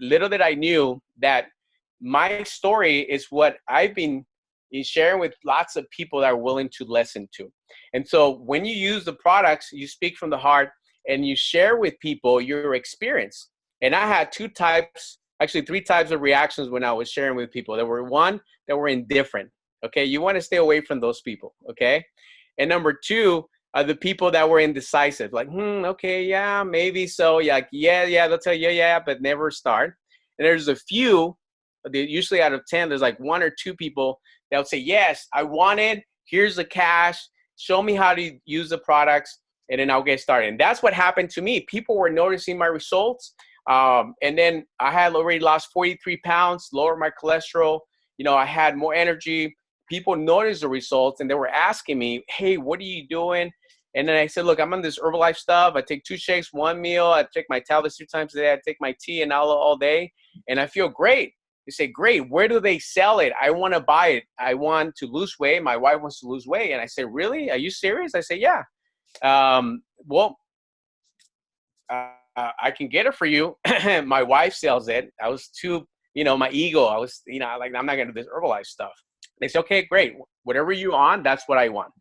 little did I knew that my story is what I've been sharing with lots of people that are willing to listen to. And so when you use the products, you speak from the heart and you share with people your experience. And I had 3 types of reactions when I was sharing with people. There were one that were indifferent. Okay, you want to stay away from those people. Okay, and number 2 are the people that were indecisive. Like, okay, yeah, maybe so. Yeah, they'll tell you, yeah, but never start. And there's a few. Usually out of 10, there's like 1 or 2 people that would say, yes, I want it. Here's the cash. Show me how to use the products, and then I'll get started. And that's what happened to me. People were noticing my results. And then I had already lost 43 pounds, lowered my cholesterol. I had more energy. People noticed the results, and they were asking me, hey, what are you doing? And then I said, look, I'm on this Herbalife stuff. I take 2 shakes, 1 meal. I take my tablets 3 times a day. I take my tea and aloe all day, and I feel great. They say, great. Where do they sell it? I want to buy it. I want to lose weight. My wife wants to lose weight. And I said, really? Are you serious? I say, yeah. I can get it for you. My wife sells it. I was too, my ego. I was, like, I'm not going to do this Herbalife stuff. They said, okay, great. Whatever you on, that's what I want.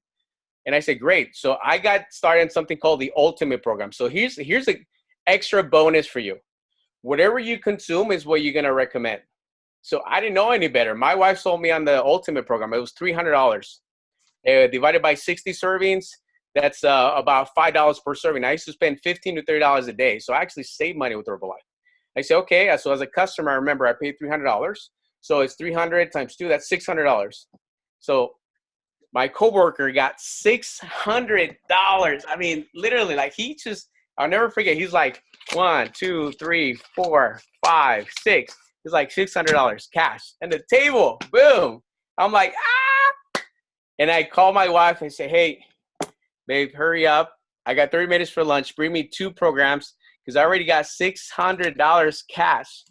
And I said, great. So I got started in something called the Ultimate Program. So here's an extra bonus for you. Whatever you consume is what you're going to recommend. So I didn't know any better. My wife sold me on the Ultimate Program. It was $300. Divided by 60 servings, that's about $5 per serving. I used to spend $15 to $30 a day. So I actually saved money with Herbalife. I said, okay. So as a customer, I remember I paid $300. So it's 300 times 2, that's $600. So my coworker got $600. I mean, literally, like I'll never forget. He's like, 1, 2, 3, 4, 5, 6. It's like $600 cash. And the table, boom. I'm like, ah. And I call my wife and say, hey, babe, hurry up. I got 30 minutes for lunch. Bring me 2 programs because I already got $600 cash.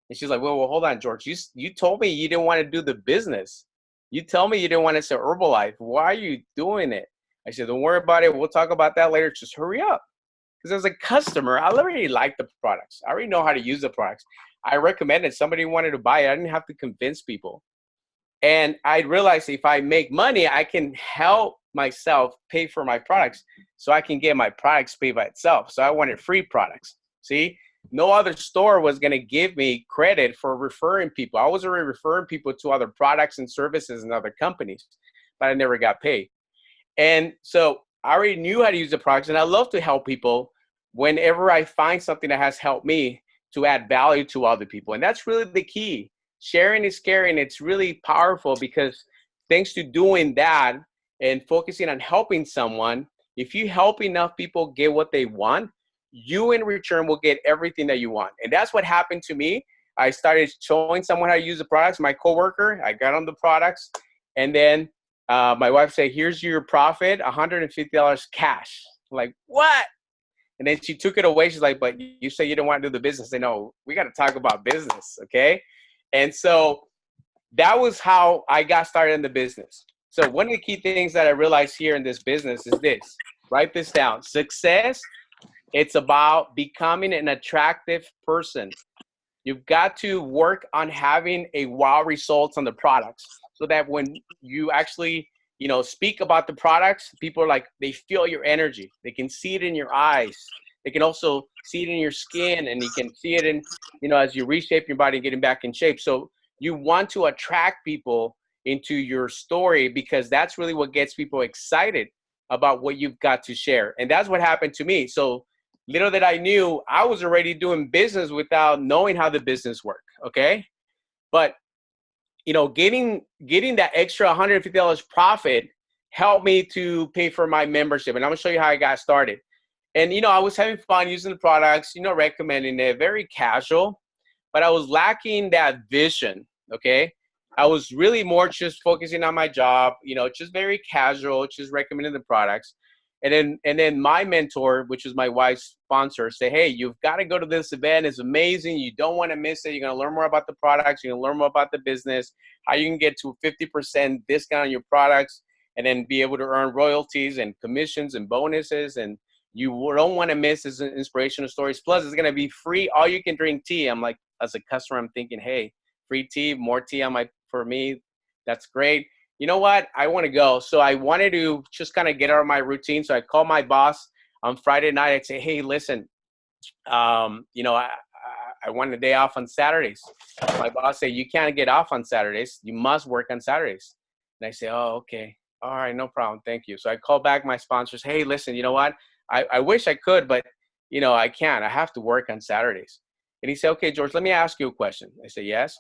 And she's like, well, hold on, George. You told me you didn't want to do the business. You tell me you didn't want to sell Herbalife. Why are you doing it? I said, don't worry about it. We'll talk about that later. Just hurry up. Because as a customer, I already like the products. I already know how to use the products. I recommended somebody wanted to buy it. I didn't have to convince people. And I realized if I make money, I can help myself pay for my products so I can get my products paid by itself. So I wanted free products. See, no other store was going to give me credit for referring people. I was already referring people to other products and services and other companies, but I never got paid. And so I already knew how to use the products, and I love to help people whenever I find something that has helped me to add value to other people. And that's really the key. Sharing is caring. It's really powerful because thanks to doing that and focusing on helping someone, if you help enough people get what they want, you in return will get everything that you want. And that's what happened to me. I started showing someone how to use the products. My coworker, I got on the products, and then my wife said, "Here's your profit, $150 cash." I'm like, what? And then she took it away. She's like, "But you say you don't want to do the business." I say, "No, we got to talk about business, okay?" And so that was how I got started in the business. So one of the key things that I realized here in this business is this. Write this down. Success, it's about becoming an attractive person. You've got to work on having a wow results on the products so that when you actually, speak about the products, people are like, they feel your energy. They can see it in your eyes. They can also see it in your skin, and you can see it in, as you reshape your body and getting back in shape. So you want to attract people into your story because that's really what gets people excited about what you've got to share. And that's what happened to me. So little that I knew, I was already doing business without knowing how the business worked. Okay. But, getting that extra $150 profit helped me to pay for my membership. And I'm gonna show you how I got started. And, I was having fun using the products, recommending it, very casual, but I was lacking that vision. Okay. I was really more just focusing on my job, just very casual, just recommending the products. And then my mentor, which is my wife's sponsor, say, "Hey, you've got to go to this event. It's amazing. You don't want to miss it. You're going to learn more about the products. You're going to learn more about the business, how you can get to a 50% discount on your products, and then be able to earn royalties and commissions and bonuses. And you don't want to miss this inspirational stories. Plus, it's going to be free. All you can drink tea." I'm like, as a customer, I'm thinking, hey, free tea, more tea for me. That's great. You know what? I want to go. So I wanted to just kind of get out of my routine. So I called my boss on Friday night. I'd say, "Hey, listen, I want a day off on Saturdays." My boss said, "You can't get off on Saturdays. You must work on Saturdays." And I say, "Oh, okay. All right, no problem. Thank you." So I called back my sponsors. "Hey, listen, you know what? I wish I could, but, I can't. I have to work on Saturdays." And he said, "Okay, George, let me ask you a question." I said, "Yes."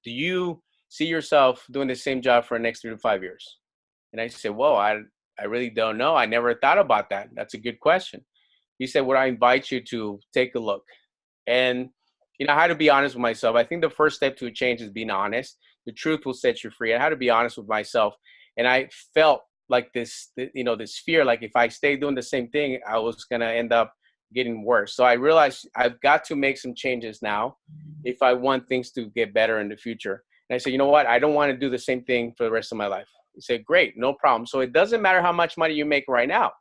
"Do you see yourself doing the same job for the next 3 to 5 years?" And I said, "Well, I really don't know. I never thought about that. That's a good question." He said, "Well, I invite you to take a look." And, I had to be honest with myself. I think the first step to a change is being honest. The truth will set you free. I had to be honest with myself. And I felt like this fear, like if I stay doing the same thing, I was going to end up getting worse. So I realized I've got to make some changes now if I want things to get better in the future. And I said, "You know what? I don't want to do the same thing for the rest of my life." He said, "Great, no problem." So it doesn't matter how much money you make right now.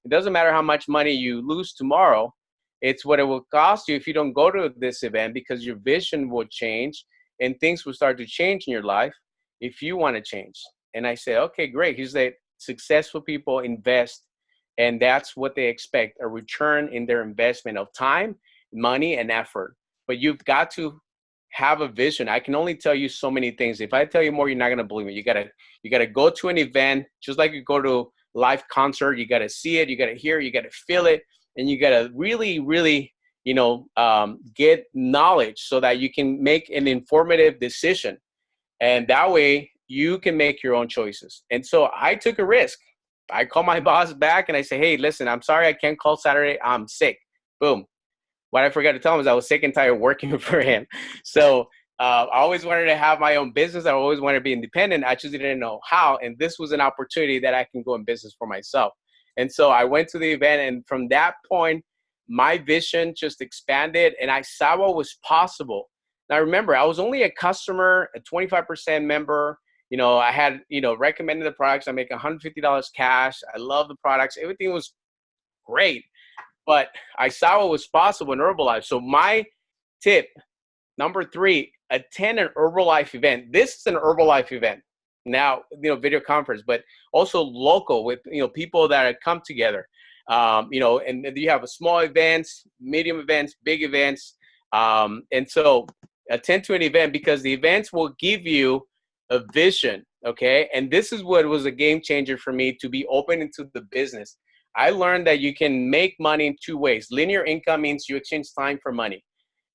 It doesn't matter how much money you lose tomorrow. It's what it will cost you if you don't go to this event, because your vision will change and things will start to change in your life if you want to change. And I said, "Okay, great." He said, "Successful people invest, and that's what they expect, a return in their investment of time, money, and effort. But you've got to have a vision. I can only tell you so many things. If I tell you more, you're not going to believe me. You gotta go to an event, just like you go to a live concert. You got to see it. You got to hear it. You got to feel it. And you got to really, really, get knowledge so that you can make an informative decision. And that way you can make your own choices." And so I took a risk. I called my boss back and I said, "Hey, listen, I'm sorry I can't call Saturday. I'm sick." Boom. What I forgot to tell him is I was sick and tired of working for him. So I always wanted to have my own business. I always wanted to be independent. I just didn't know how. And this was an opportunity that I can go in business for myself. And so I went to the event, and from that point, my vision just expanded and I saw what was possible. Now, remember, I was only a customer, a 25% member. I had, recommended the products. I make $150 cash. I love the products. Everything was great. but I saw what was possible in Herbalife. So my tip, number 3, attend an Herbalife event. This is an Herbalife event. Now, video conference, but also local with, people that have come together. And you have a small events, medium events, big events. And so attend to an event because the events will give you a vision. Okay. And this is what was a game changer for me to be open into the business. I learned that you can make money in 2 ways. Linear income means you exchange time for money.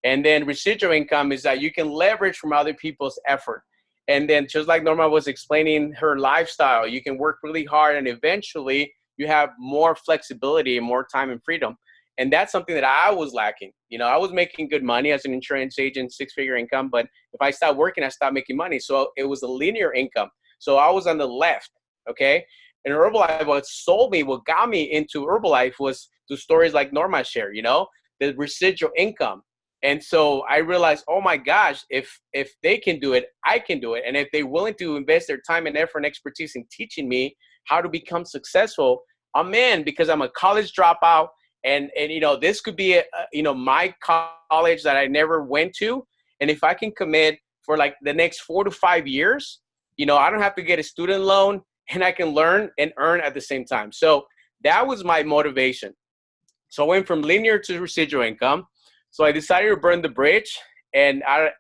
And then residual income is that you can leverage from other people's effort. And then just like Norma was explaining her lifestyle, you can work really hard and eventually you have more flexibility and more time and freedom. And that's something that I was lacking. I was making good money as an insurance agent, 6-figure income, but if I stopped working, I stopped making money. So it was a linear income. So I was on the left, okay? And Herbalife, what sold me, what got me into Herbalife was the stories like Norma shared, the residual income. And so I realized, oh my gosh, if they can do it, I can do it. And if they're willing to invest their time and effort and expertise in teaching me how to become successful, I'm in, because I'm a college dropout. And this could be, my college that I never went to. And if I can commit for like the next 4 to 5 years, I don't have to get a student loan and I can learn and earn at the same time. So that was my motivation. So I went from linear to residual income. So I decided to burn the bridge, and I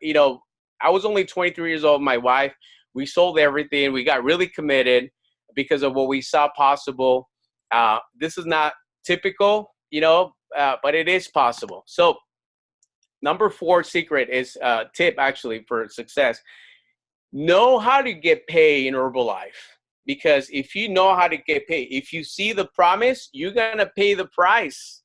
was only 23 years old. My wife, we sold everything. We got really committed because of what we saw possible. This is not typical, but it is possible. So number 4 secret is tip actually for success. Know how to get paid in Herbalife, because if you know how to get paid, if you see the promise, you're going to pay the price.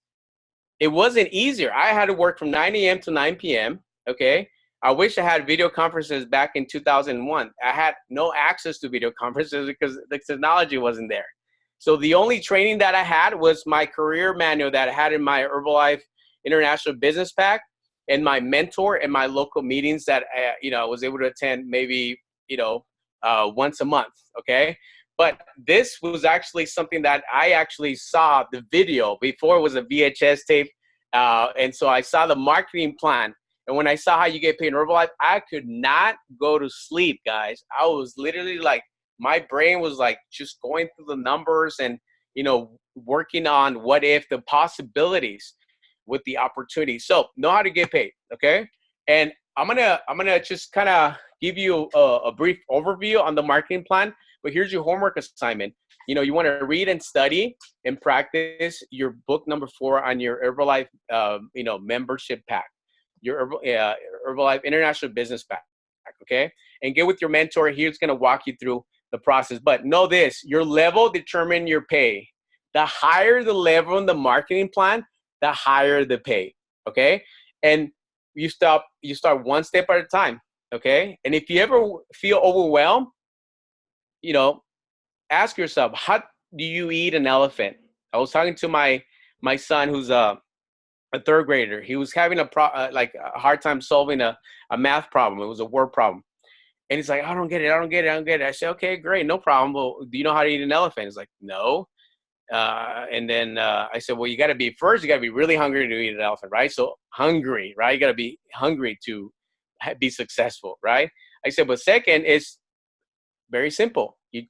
It wasn't easier. I had to work from 9 a.m. to 9 p.m. Okay. I wish I had video conferences back in 2001. I had no access to video conferences because the technology wasn't there. So the only training that I had was my career manual that I had in my Herbalife International Business Pack, and my mentor and my local meetings that I was able to attend maybe once a month. Okay. But this was actually something that I actually saw the video before. It was a VHS tape. And so I saw the marketing plan. And when I saw how you get paid in Herbalife, I could not go to sleep, guys. I was literally like, my brain was like just going through the numbers and, working on what if, the possibilities with the opportunity. So know how to get paid. Okay. And I'm gonna just kind of give you a brief overview on the marketing plan. But here's your homework assignment. You want to read and study and practice your book number 4 on your Herbalife, membership pack, your Herbalife International Business Pack. Okay. And get with your mentor. He's going to walk you through the process. But know this, your level determines your pay. The higher the level in the marketing plan, the higher the pay. Okay. And you start one step at a time. Okay. And if you ever feel overwhelmed, ask yourself, how do you eat an elephant? I was talking to my son, who's a 3rd grader. He was having a hard time solving a math problem. It was a word problem. And he's like, I don't get it. I said, okay, great. No problem. Well, do you know how to eat an elephant? He's like, no. And then I said, well, you got to be really hungry to eat an elephant, right? So hungry, right? You got to be hungry to be successful, right? I said, but second is very simple. You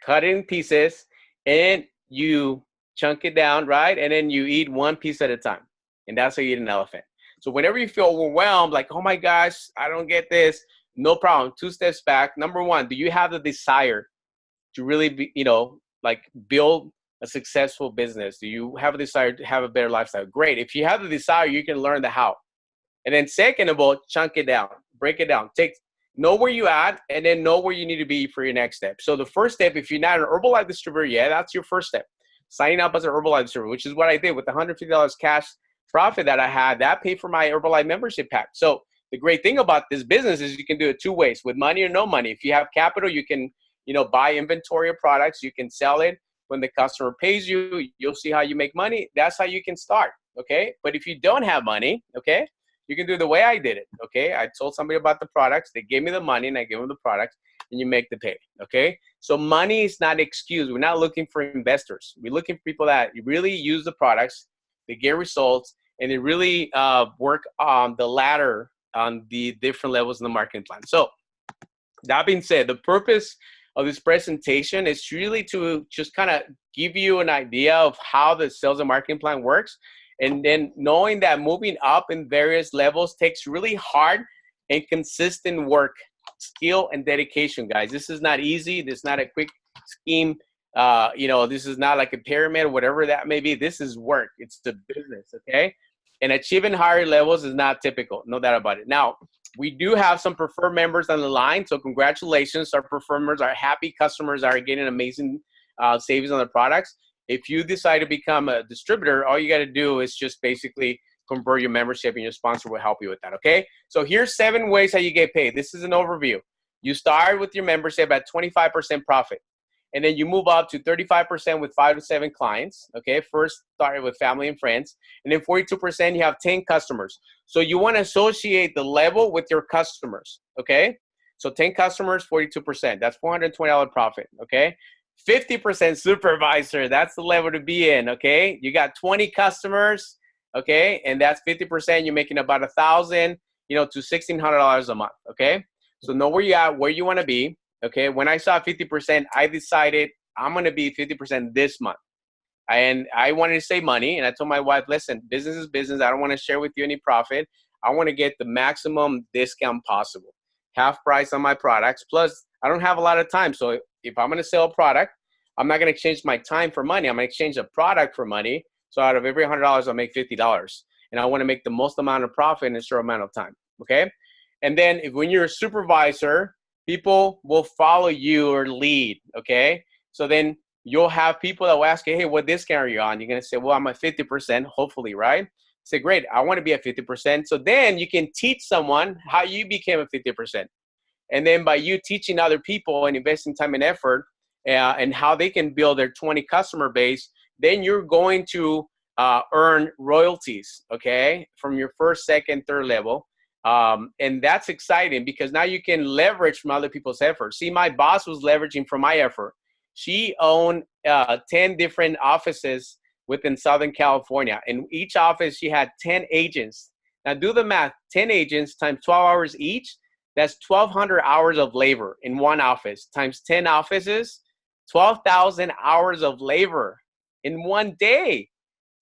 cut it in pieces and you chunk it down, right? And then you eat one piece at a time. And that's how you eat an elephant. So whenever you feel overwhelmed, like, oh my gosh, I don't get this, no problem. 2 steps back. Number 1, do you have the desire to really be, build a successful business? Do you have a desire to have a better lifestyle? Great. If you have the desire, you can learn the how. And then second of all, chunk it down, break it down. Know where you at, and then know where you need to be for your next step. So the first step, if you're not an Herbalife distributor yet, that's your first step. Signing up as an Herbalife distributor, which is what I did with the $150 cash profit that I had. That paid for my Herbalife membership pack. So the great thing about this business is you can do it 2 ways, with money or no money. If you have capital, you can, buy inventory of products. You can sell it. When the customer pays you, you'll see how you make money. That's how you can start. Okay. But if you don't have money, okay, you can do the way I did it. Okay. I told somebody about the products. They gave me the money and I gave them the products, and you make the pay. Okay. So money is not an excuse. We're not looking for investors. We're looking for people that really use the products they get results, and they really work on the ladder on the different levels in the marketing plan. So that being said, the purpose of this presentation is really to just kind of give you an idea of how the sales and marketing plan works. And then knowing that moving up in various levels takes really hard and consistent work, skill, and dedication, guys. This is not easy. This is not a quick scheme. This is not like a pyramid or whatever that may be. This is work. It's the business, okay? And achieving higher levels is not typical. No doubt about it. Now, we do have some preferred members on the line. So congratulations. Our preferred members, our happy customers are getting amazing savings on their products. If you decide to become a distributor, all you got to do is just basically convert your membership, and your sponsor will help you with that, okay? So here's 7 ways how you get paid. This is an overview. You start with your membership at 25% profit, and then you move up to 35% with 5 to 7 clients, okay? First started with family and friends, and then 42% you have 10 customers. So you want to associate the level with your customers, okay? So 10 customers, 42%. That's $420 profit, okay? 50% supervisor, that's the level to be in, okay? You got 20 customers, okay? And that's 50%, you're making about $1,000, to $1,600 a month, okay? So know where you're at, where you want to be, okay? When I saw 50%, I decided I'm going to be 50% this month. And I wanted to save money, and I told my wife, listen, business is business. I don't want to share with you any profit. I want to get the maximum discount possible. Half price on my products. Plus, I don't have a lot of time. So if I'm going to sell a product, I'm not going to exchange my time for money. I'm going to exchange a product for money. So out of every $100, I'll make $50. And I want to make the most amount of profit in a short amount of time. Okay? And then when you're a supervisor, people will follow your lead. Okay? So then you'll have people that will ask you, hey, what discount are you on? You're going to say, well, I'm at 50%, hopefully, right? Say, great, I want to be at 50%. So then you can teach someone how you became a 50%. And then by you teaching other people and investing time and effort and how they can build their 20 customer base, then you're going to earn royalties, okay, from your first, second, third level. And that's exciting because now you can leverage from other people's effort. See, my boss was leveraging from my effort. She owned 10 different offices within Southern California. In each office, she had 10 agents. Now do the math, 10 agents times 12 hours each, that's 1,200 hours of labor in one office times 10 offices, 12,000 hours of labor in one day.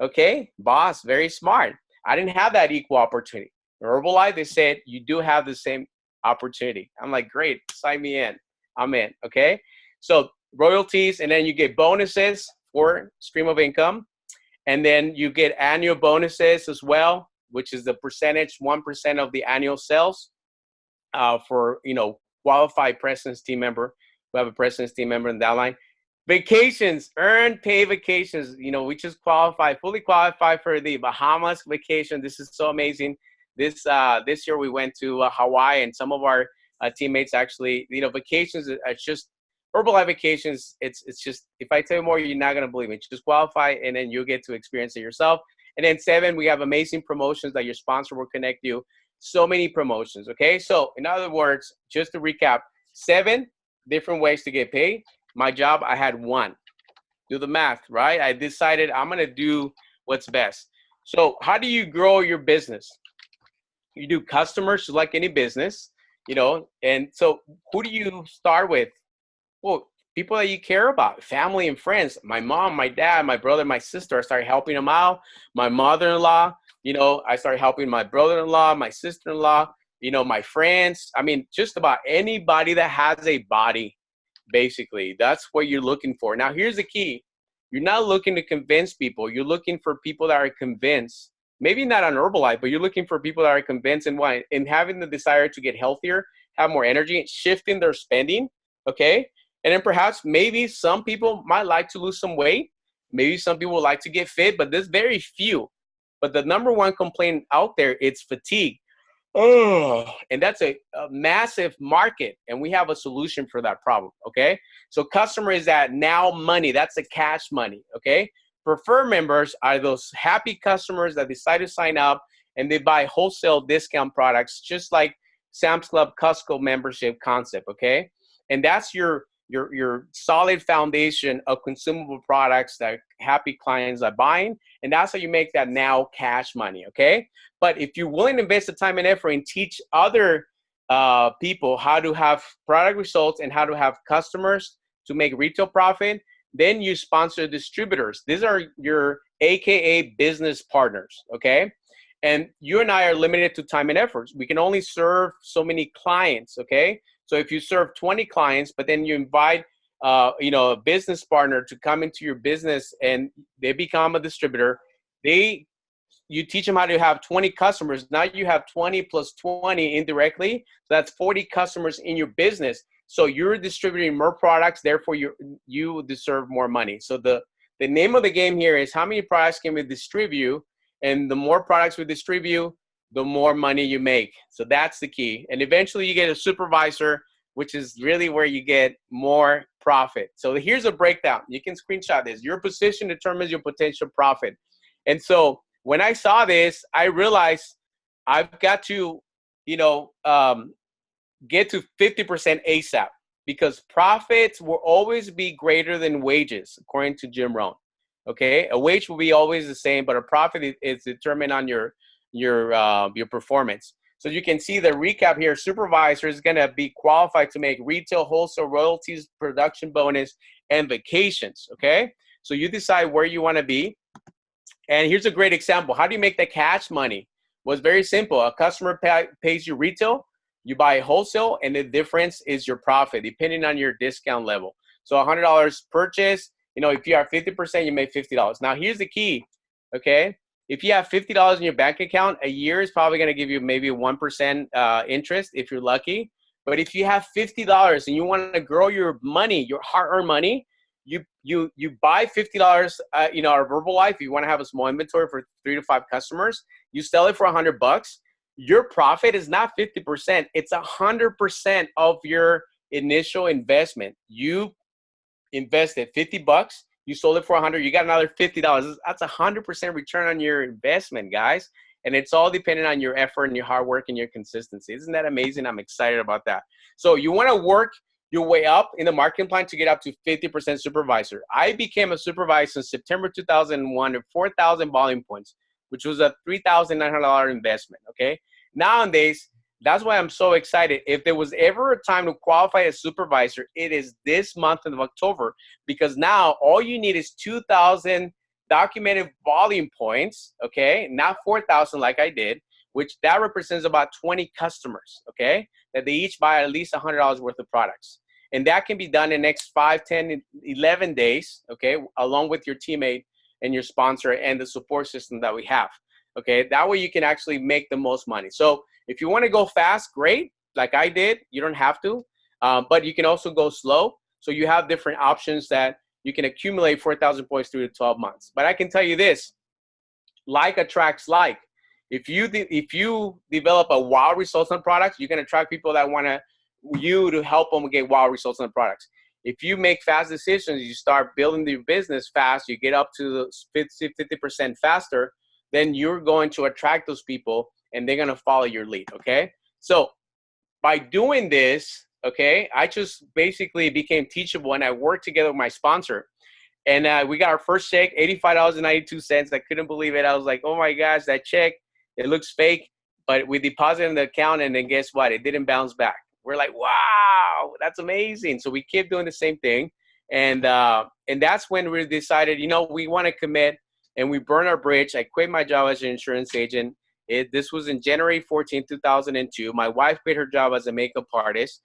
Okay, boss, very smart. I didn't have that equal opportunity. In Herbalife, they said, you do have the same opportunity. I'm like, great, sign me in. I'm in, okay? So royalties, and then you get bonuses for stream of income. And then you get annual bonuses as well, which is the percentage, 1% of the annual sales for, qualified presence team member. We have a presence team member in that line. Vacations, earned paid vacations. We just fully qualified for the Bahamas vacation. This is so amazing. This year we went to Hawaii, and some of our teammates actually, vacations are just, Herbalife vacations, it's just, if I tell you more, you're not going to believe me. Just qualify, and then you'll get to experience it yourself. And then 7, we have amazing promotions that your sponsor will connect you. So many promotions, okay? So in other words, just to recap, 7 different ways to get paid. My job, I had 1. Do the math, right? I decided I'm going to do what's best. So how do you grow your business? You do customers like any business, and so who do you start with? Well, people that you care about, family and friends. My mom, my dad, my brother, my sister, I started helping them out. My mother-in-law, I started helping my brother-in-law, my sister-in-law, my friends. I mean, just about anybody that has a body, basically. That's what you're looking for. Now, here's the key. You're not looking to convince people. You're looking for people that are convinced. Maybe not on Herbalife, but you're looking for people that are convinced and having the desire to get healthier, have more energy, shifting their spending, okay? And then perhaps maybe some people might like to lose some weight. Maybe some people would like to get fit, but there's very few. But the number one complaint out there, it's fatigue. Oh, and that's a massive market, and we have a solution for that problem, okay? So customer is that now money. That's the cash money, okay? Preferred members are those happy customers that decide to sign up, and they buy wholesale discount products, just like Sam's Club Costco membership concept, okay? And that's your your solid foundation of consumable products that happy clients are buying, and that's how you make that now cash money, okay? But if you're willing to invest the time and effort and teach other people how to have product results and how to have customers to make retail profit, then you sponsor distributors. These are your AKA business partners, okay? And you and I are limited to time and efforts. We can only serve so many clients, okay? So if you serve 20 clients, but then you invite, a business partner to come into your business and they become a distributor, you teach them how to have 20 customers. Now you have 20 plus 20 indirectly. So that's 40 customers in your business. So you're distributing more products, therefore you deserve more money. So the name of the game here is how many products can we distribute? And the more products we distribute, the more money you make. So that's the key. And eventually you get a supervisor, which is really where you get more profit. So here's a breakdown. You can screenshot this. Your position determines your potential profit. And so when I saw this, I realized I've got to, get to 50% ASAP, because profits will always be greater than wages, according to Jim Rohn. Okay, a wage will be always the same, but a profit is determined on your performance. So you can see the recap here. Supervisor is going to be qualified to make retail, wholesale, royalties, production bonus, and vacations. Okay, so you decide where you want to be. And here's a great example. How do you make the cash money? Well, it's very simple. A customer pays you retail, you buy wholesale, and the difference is your profit, depending on your discount level. So $100 purchase, if you are 50%, you make $50. Now, here's the key, okay? If you have $50 in your bank account, a year is probably going to give you maybe 1% interest if you're lucky. But if you have $50 and you want to grow your money, your hard-earned money, you buy $50, our Herbalife. If you want to have a small inventory for 3 to 5 customers, you sell it for $100. Your profit is not 50%. It's 100% of your initial investment. You invested $50. You sold it for $100. You got another $50. That's 100% return on your investment, guys. And it's all dependent on your effort and your hard work and your consistency. Isn't that amazing? I'm excited about that. So you want to work your way up in the marketing plan to get up to 50% supervisor. I became a supervisor in September 2001 at 4,000 volume points, which was a $3,900 investment, okay? Nowadays, that's why I'm so excited. If there was ever a time to qualify as supervisor, it is this month of October, because now all you need is 2,000 documented volume points, okay? Not 4,000 like I did, which that represents about 20 customers, okay? That they each buy at least $100 worth of products. And that can be done in the next 5, 10, 11 days, okay? Along with your teammate and your sponsor and the support system that we have, okay? That way you can actually make the most money. So if you want to go fast, great, like I did. You don't have to, but you can also go slow. So you have different options that you can accumulate 4,000 points through the 12 months. But I can tell you this, like attracts like. If you develop a wow results on products, you can attract people that want you to help them get wow results on products. If you make fast decisions, you start building your business fast, you get up to 50% faster, then you're going to attract those people and they're going to follow your lead, okay? So by doing this, okay, I just basically became teachable, and I worked together with my sponsor. And we got our first check, $85.92. I couldn't believe it. I was like, oh my gosh, that check, it looks fake. But we deposited in the account, and then guess what? It didn't bounce back. We're like, wow, that's amazing. So we kept doing the same thing. And that's when we decided, we want to commit, and we burned our bridge. I quit my job as an insurance agent. This was in January 14, 2002. My wife quit her job as a makeup artist.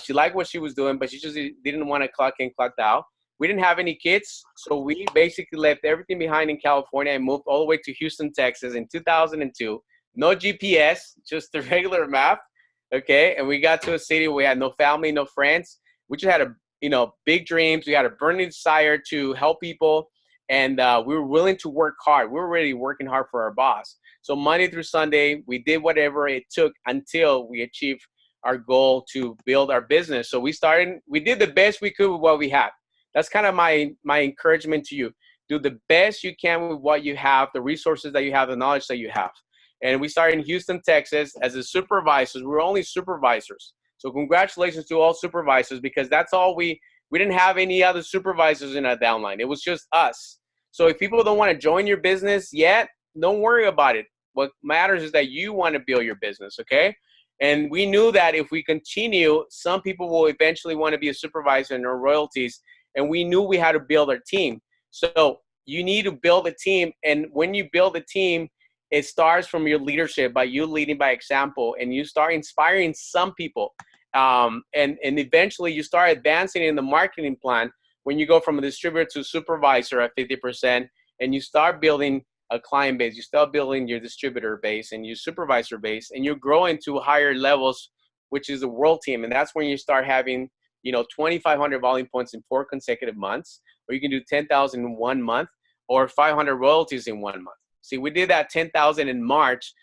She liked what she was doing, but she just didn't want to clock in, clock out. We didn't have any kids, so we basically left everything behind in California and moved all the way to Houston, Texas in 2002. No GPS, just the regular map, okay? And we got to a city where we had no family, no friends. We just had big dreams. We had a burning desire to help people, and we were willing to work hard. We were really working hard for our boss. So Monday through Sunday, we did whatever it took until we achieved our goal to build our business. So we did the best we could with what we had. That's kind of my encouragement to you. Do the best you can with what you have, the resources that you have, the knowledge that you have. And we started in Houston, Texas as a supervisors. We were only supervisors. So congratulations to all supervisors, because that's all we We didn't have any other supervisors in our downline. It was just us. So if people don't want to join your business yet, don't worry about it. What matters is that you want to build your business, okay? And we knew that if we continue, some people will eventually want to be a supervisor in our royalties. And we knew we had to build our team. So you need to build a team. And when you build a team, it starts from your leadership, by you leading by example, and you start inspiring some people. And eventually you start advancing in the marketing plan when you go from a distributor to supervisor at 50%, and you start building a client base, you start building your distributor base and your supervisor base, and you grow into higher levels, which is a world team. And that's when you start having, 2,500 volume points in 4 consecutive months, or you can do 10,000 in 1 month, or 500 royalties in 1 month. See, we did that 10,000 in March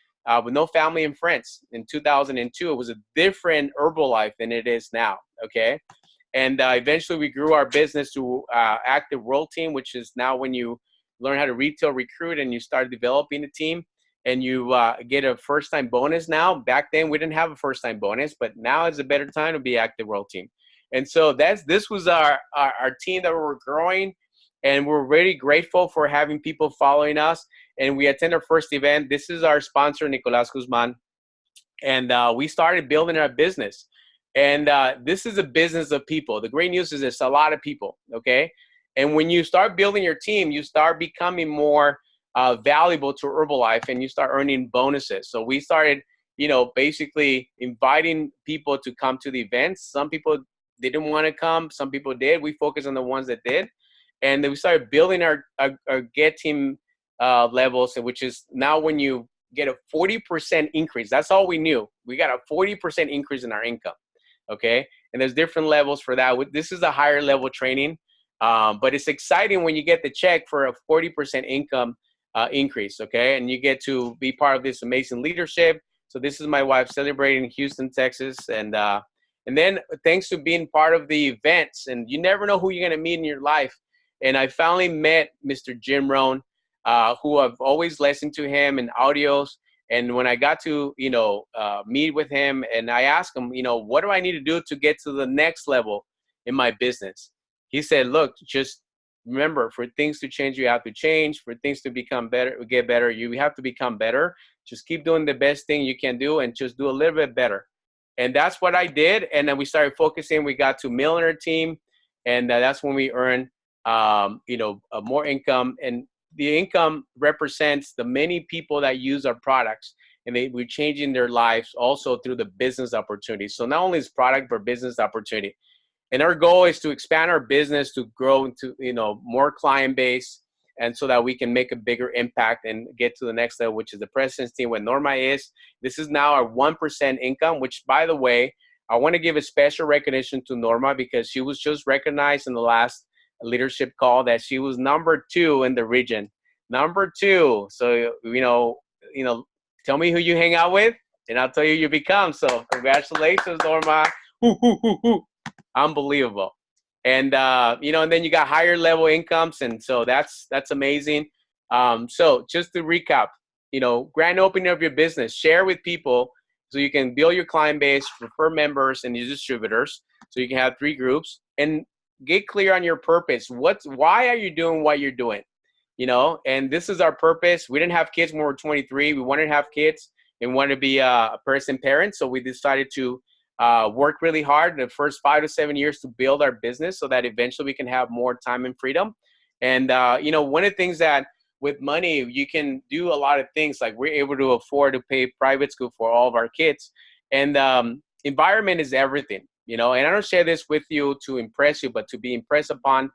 with no family and friends. In 2002, it was a different Herbalife than it is now, okay? And eventually we grew our business to active world team, which is now when you learn how to retail recruit and you start developing a team, and you get a first-time bonus now. Back then, we didn't have a first-time bonus, but now is a better time to be active world team. And so this was our team that we were growing, and we're really grateful for having people following us. And we attend our first event. This is our sponsor, Nicolas Guzman. And we started building our business. And this is a business of people. The great news is there's a lot of people, okay? And when you start building your team, you start becoming more valuable to Herbalife, and you start earning bonuses. So we started, basically inviting people to come to the events. Some people didn't want to come. Some people did. We focused on the ones that did. And then we started building our get team levels, which is now when you get a 40% increase. That's all we knew. We got a 40% increase in our income, okay? And there's different levels for that. This is a higher level training, but it's exciting when you get the check for a 40% income increase, okay? And you get to be part of this amazing leadership. So this is my wife celebrating in Houston, Texas. And then thanks to being part of the events, and you never know who you're going to meet in your life. And I finally met Mr. Jim Rohn, who I've always listened to him in audios. And when I got to, meet with him, and I asked him, what do I need to do to get to the next level in my business? He said, look, just remember, for things to change, you have to change. For things to become better, get better, you have to become better. Just keep doing the best thing you can do and just do a little bit better. And that's what I did. And then we started focusing. We got to millionaire team. And that's when we earned, more income. And the income represents the many people that use our products, and we're changing their lives also through the business opportunities. So not only is product, but business opportunity. And our goal is to expand our business to grow into, more client base, and so that we can make a bigger impact and get to the next level, which is the president's team, where Norma is. This is now our 1% income, which, by the way, I want to give a special recognition to Norma, because she was just recognized in the last leadership call that she was number 2 in the region. Number 2. So, tell me who you hang out with, and I'll tell you who you become. So congratulations, Norma. Unbelievable. And, and then you got higher level incomes. And so that's amazing. So just to recap, grand opening of your business, share with people so you can build your client base, refer members and your distributors. So you can have 3 groups, and get clear on your purpose. Why are you doing what you're doing? And this is our purpose. We didn't have kids when we were 23. We wanted to have kids and wanted to be a parent. So we decided to work really hard in the first 5 to 7 years to build our business, so that eventually we can have more time and freedom. And, one of the things that with money, you can do a lot of things. Like, we're able to afford to pay private school for all of our kids. And environment is everything. And I don't share this with you to impress you, but to be impressed upon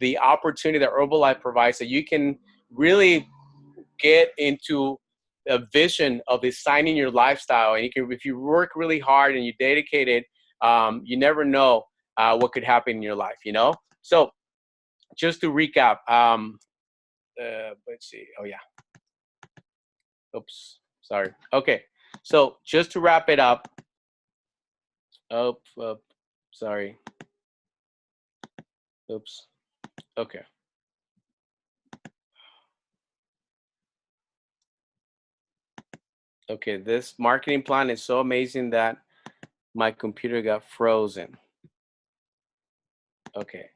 the opportunity that Herbalife provides, that you can really get into a vision of designing your lifestyle. And if you work really hard and you dedicate it, you never know what could happen in your life, So just to recap, let's see. Oh yeah. Oops. Sorry. Okay. So just to wrap it up. Sorry. Oops. Okay. Okay, this marketing plan is so amazing that my computer got frozen. Okay.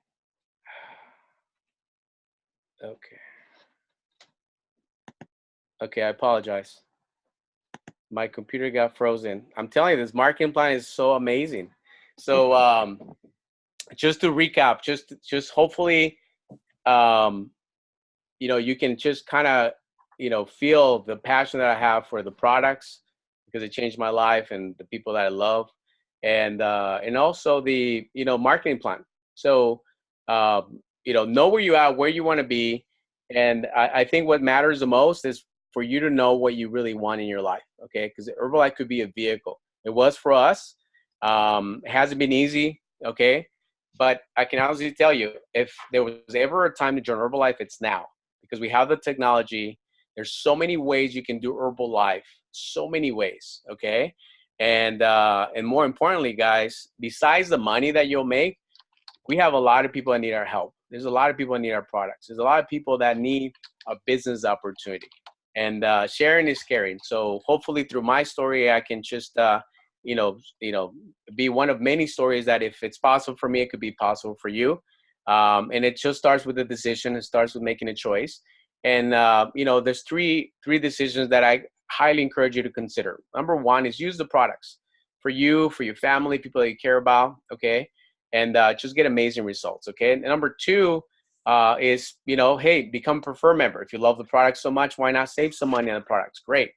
Okay. Okay, I apologize. My computer got frozen. I'm telling you, this marketing plan is so amazing. So just to recap, just hopefully, you can just kind of, feel the passion that I have for the products, because it changed my life and the people that I love, and also the, marketing plan. So, know where you are, where you want to be. And I think what matters the most is for you to know what you really want in your life. Okay. Because Herbalife could be a vehicle. It was for us. It hasn't been easy. Okay. But I can honestly tell you, if there was ever a time to join Herbalife, it's now, because we have the technology. There's so many ways you can do Herbalife, so many ways. Okay. And more importantly, guys, besides the money that you'll make, we have a lot of people that need our help. There's a lot of people that need our products. There's a lot of people that need a business opportunity. And sharing is caring. So hopefully through my story, I can just, be one of many stories that if it's possible for me, it could be possible for you. And it just starts with a decision. It starts with making a choice. And, there's three decisions that I highly encourage you to consider. Number one is use the products for you, for your family, people that you care about. Okay. And just get amazing results. Okay. And number two is, hey, become a preferred member. If you love the product so much, why not save some money on the products? Great.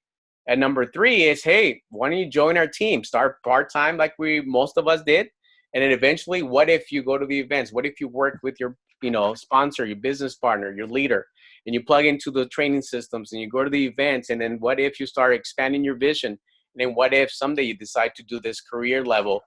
And number three is, hey, why don't you join our team? Start part-time like most of us did. And then eventually, what if you go to the events? What if you work with your, sponsor, your business partner, your leader, and you plug into the training systems and you go to the events? And then what if you start expanding your vision? And then what if someday you decide to do this career level,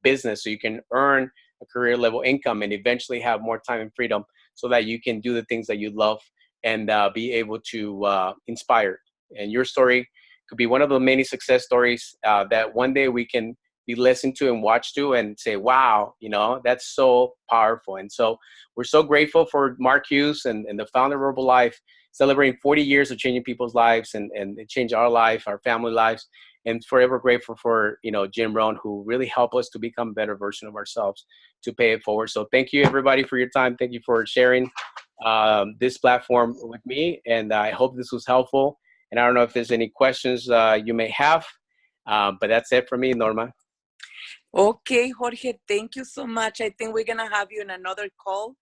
business, so you can earn a career level income and eventually have more time and freedom so that you can do the things that you love and be able to inspire. And your story could be one of the many success stories that one day we can be listened to and watch to and say, wow, that's so powerful. And so we're so grateful for Mark Hughes and the founder of Herbalife, celebrating 40 years of changing people's lives and it changed our life, our family lives. And forever grateful for, Jim Rohn, who really helped us to become a better version of ourselves to pay it forward. So thank you, everybody, for your time. Thank you for sharing this platform with me. And I hope this was helpful. And I don't know if there's any questions you may have, but that's it for me, Norma. Okay, Jorge, thank you so much. I think we're going to have you in another call.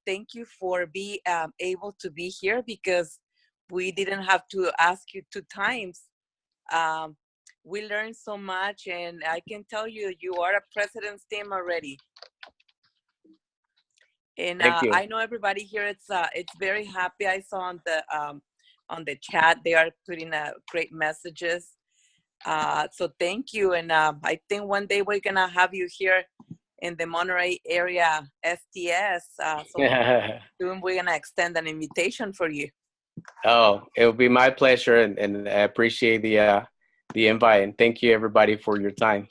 Thank you for being able to be here, because we didn't have to ask you 2 times. We learned so much, and I can tell you, you are a president's team already. And I know everybody here, it's very happy. I saw on the chat, they are putting great messages. So thank you. And I think one day we're going to have you here in the Monterey area, STS. So soon we're going to extend an invitation for you. Oh, it will be my pleasure. And I appreciate the invite. And thank you, everybody, for your time.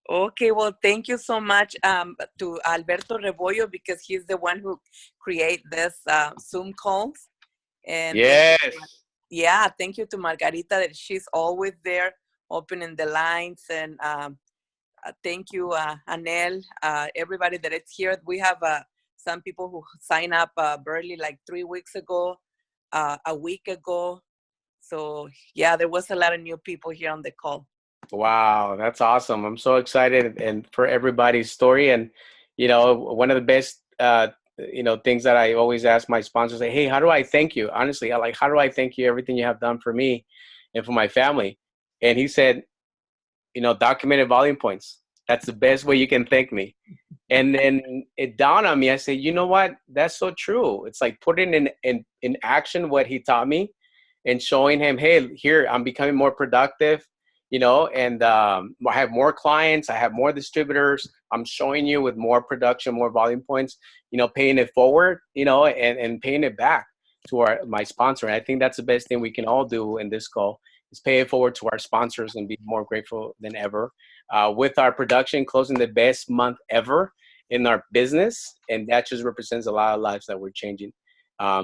Okay, well, thank you so much to Alberto Rebollo, because he's the one who create this Zoom calls. And yes. Thank you to Margarita, that she's always there opening the lines. And thank you, Anel, everybody that is here. We have some people who sign up early, like 3 weeks ago, a week ago. So yeah, there was a lot of new people here on the call. Wow, that's awesome. I'm so excited and for everybody's story. And, one of the best, things that I always ask my sponsors, say, hey, how do I thank you? Honestly, how do I thank you everything you have done for me and for my family? And he said, documented volume points. That's the best way you can thank me. And then it dawned on me. I said, you know what? That's so true. It's like putting in action what he taught me and showing him, hey, here, I'm becoming more productive. And I have more clients, I have more distributors. I'm showing you with more production, more volume points, paying it forward, and paying it back to my sponsor. And I think that's the best thing we can all do in this call is pay it forward to our sponsors and be more grateful than ever. With our production closing the best month ever in our business. And that just represents a lot of lives that we're changing.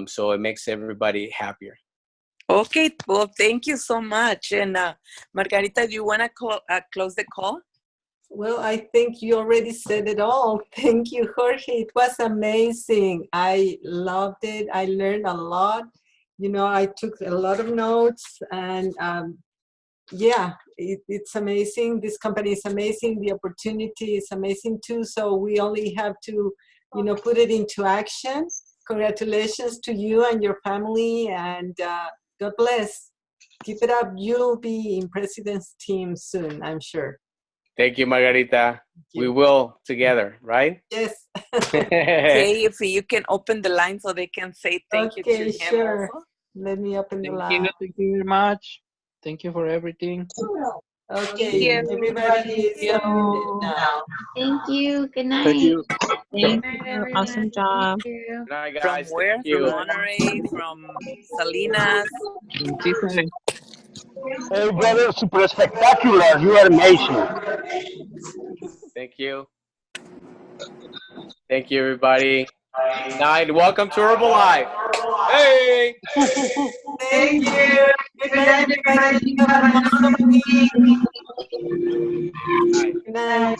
So it makes everybody happier. Okay, well, thank you so much. And Margarita, do you want to close the call? Well, I think you already said it all. Thank you, Jorge. It was amazing. I loved it. I learned a lot. You know, I took a lot of notes, and yeah, it's amazing. This company is amazing. The opportunity is amazing too. So we only have to, you know, put it into action. Congratulations to you and your family, and God bless. Keep it up. You'll be in president's team soon, I'm sure. Thank you, Margarita. We will together, right? Yes. Okay, if you can open the line so they can say thank you to Okay, him sure. also. Let me open the Thank line. you. Thank you very much. Thank you for everything. Okay, everybody is unmuted now. Thank you. Good night. Thank you. Good night, everyone. Awesome job. Thank you. Good night, From guys. where? Thank From you. Monterey, from Salinas. Hey, brother, super spectacular. You are amazing. Thank you. Thank you, everybody. Good night. Welcome to Herbalife. Hey! Thank you. Good night, everybody. Have an awesome week. Good night.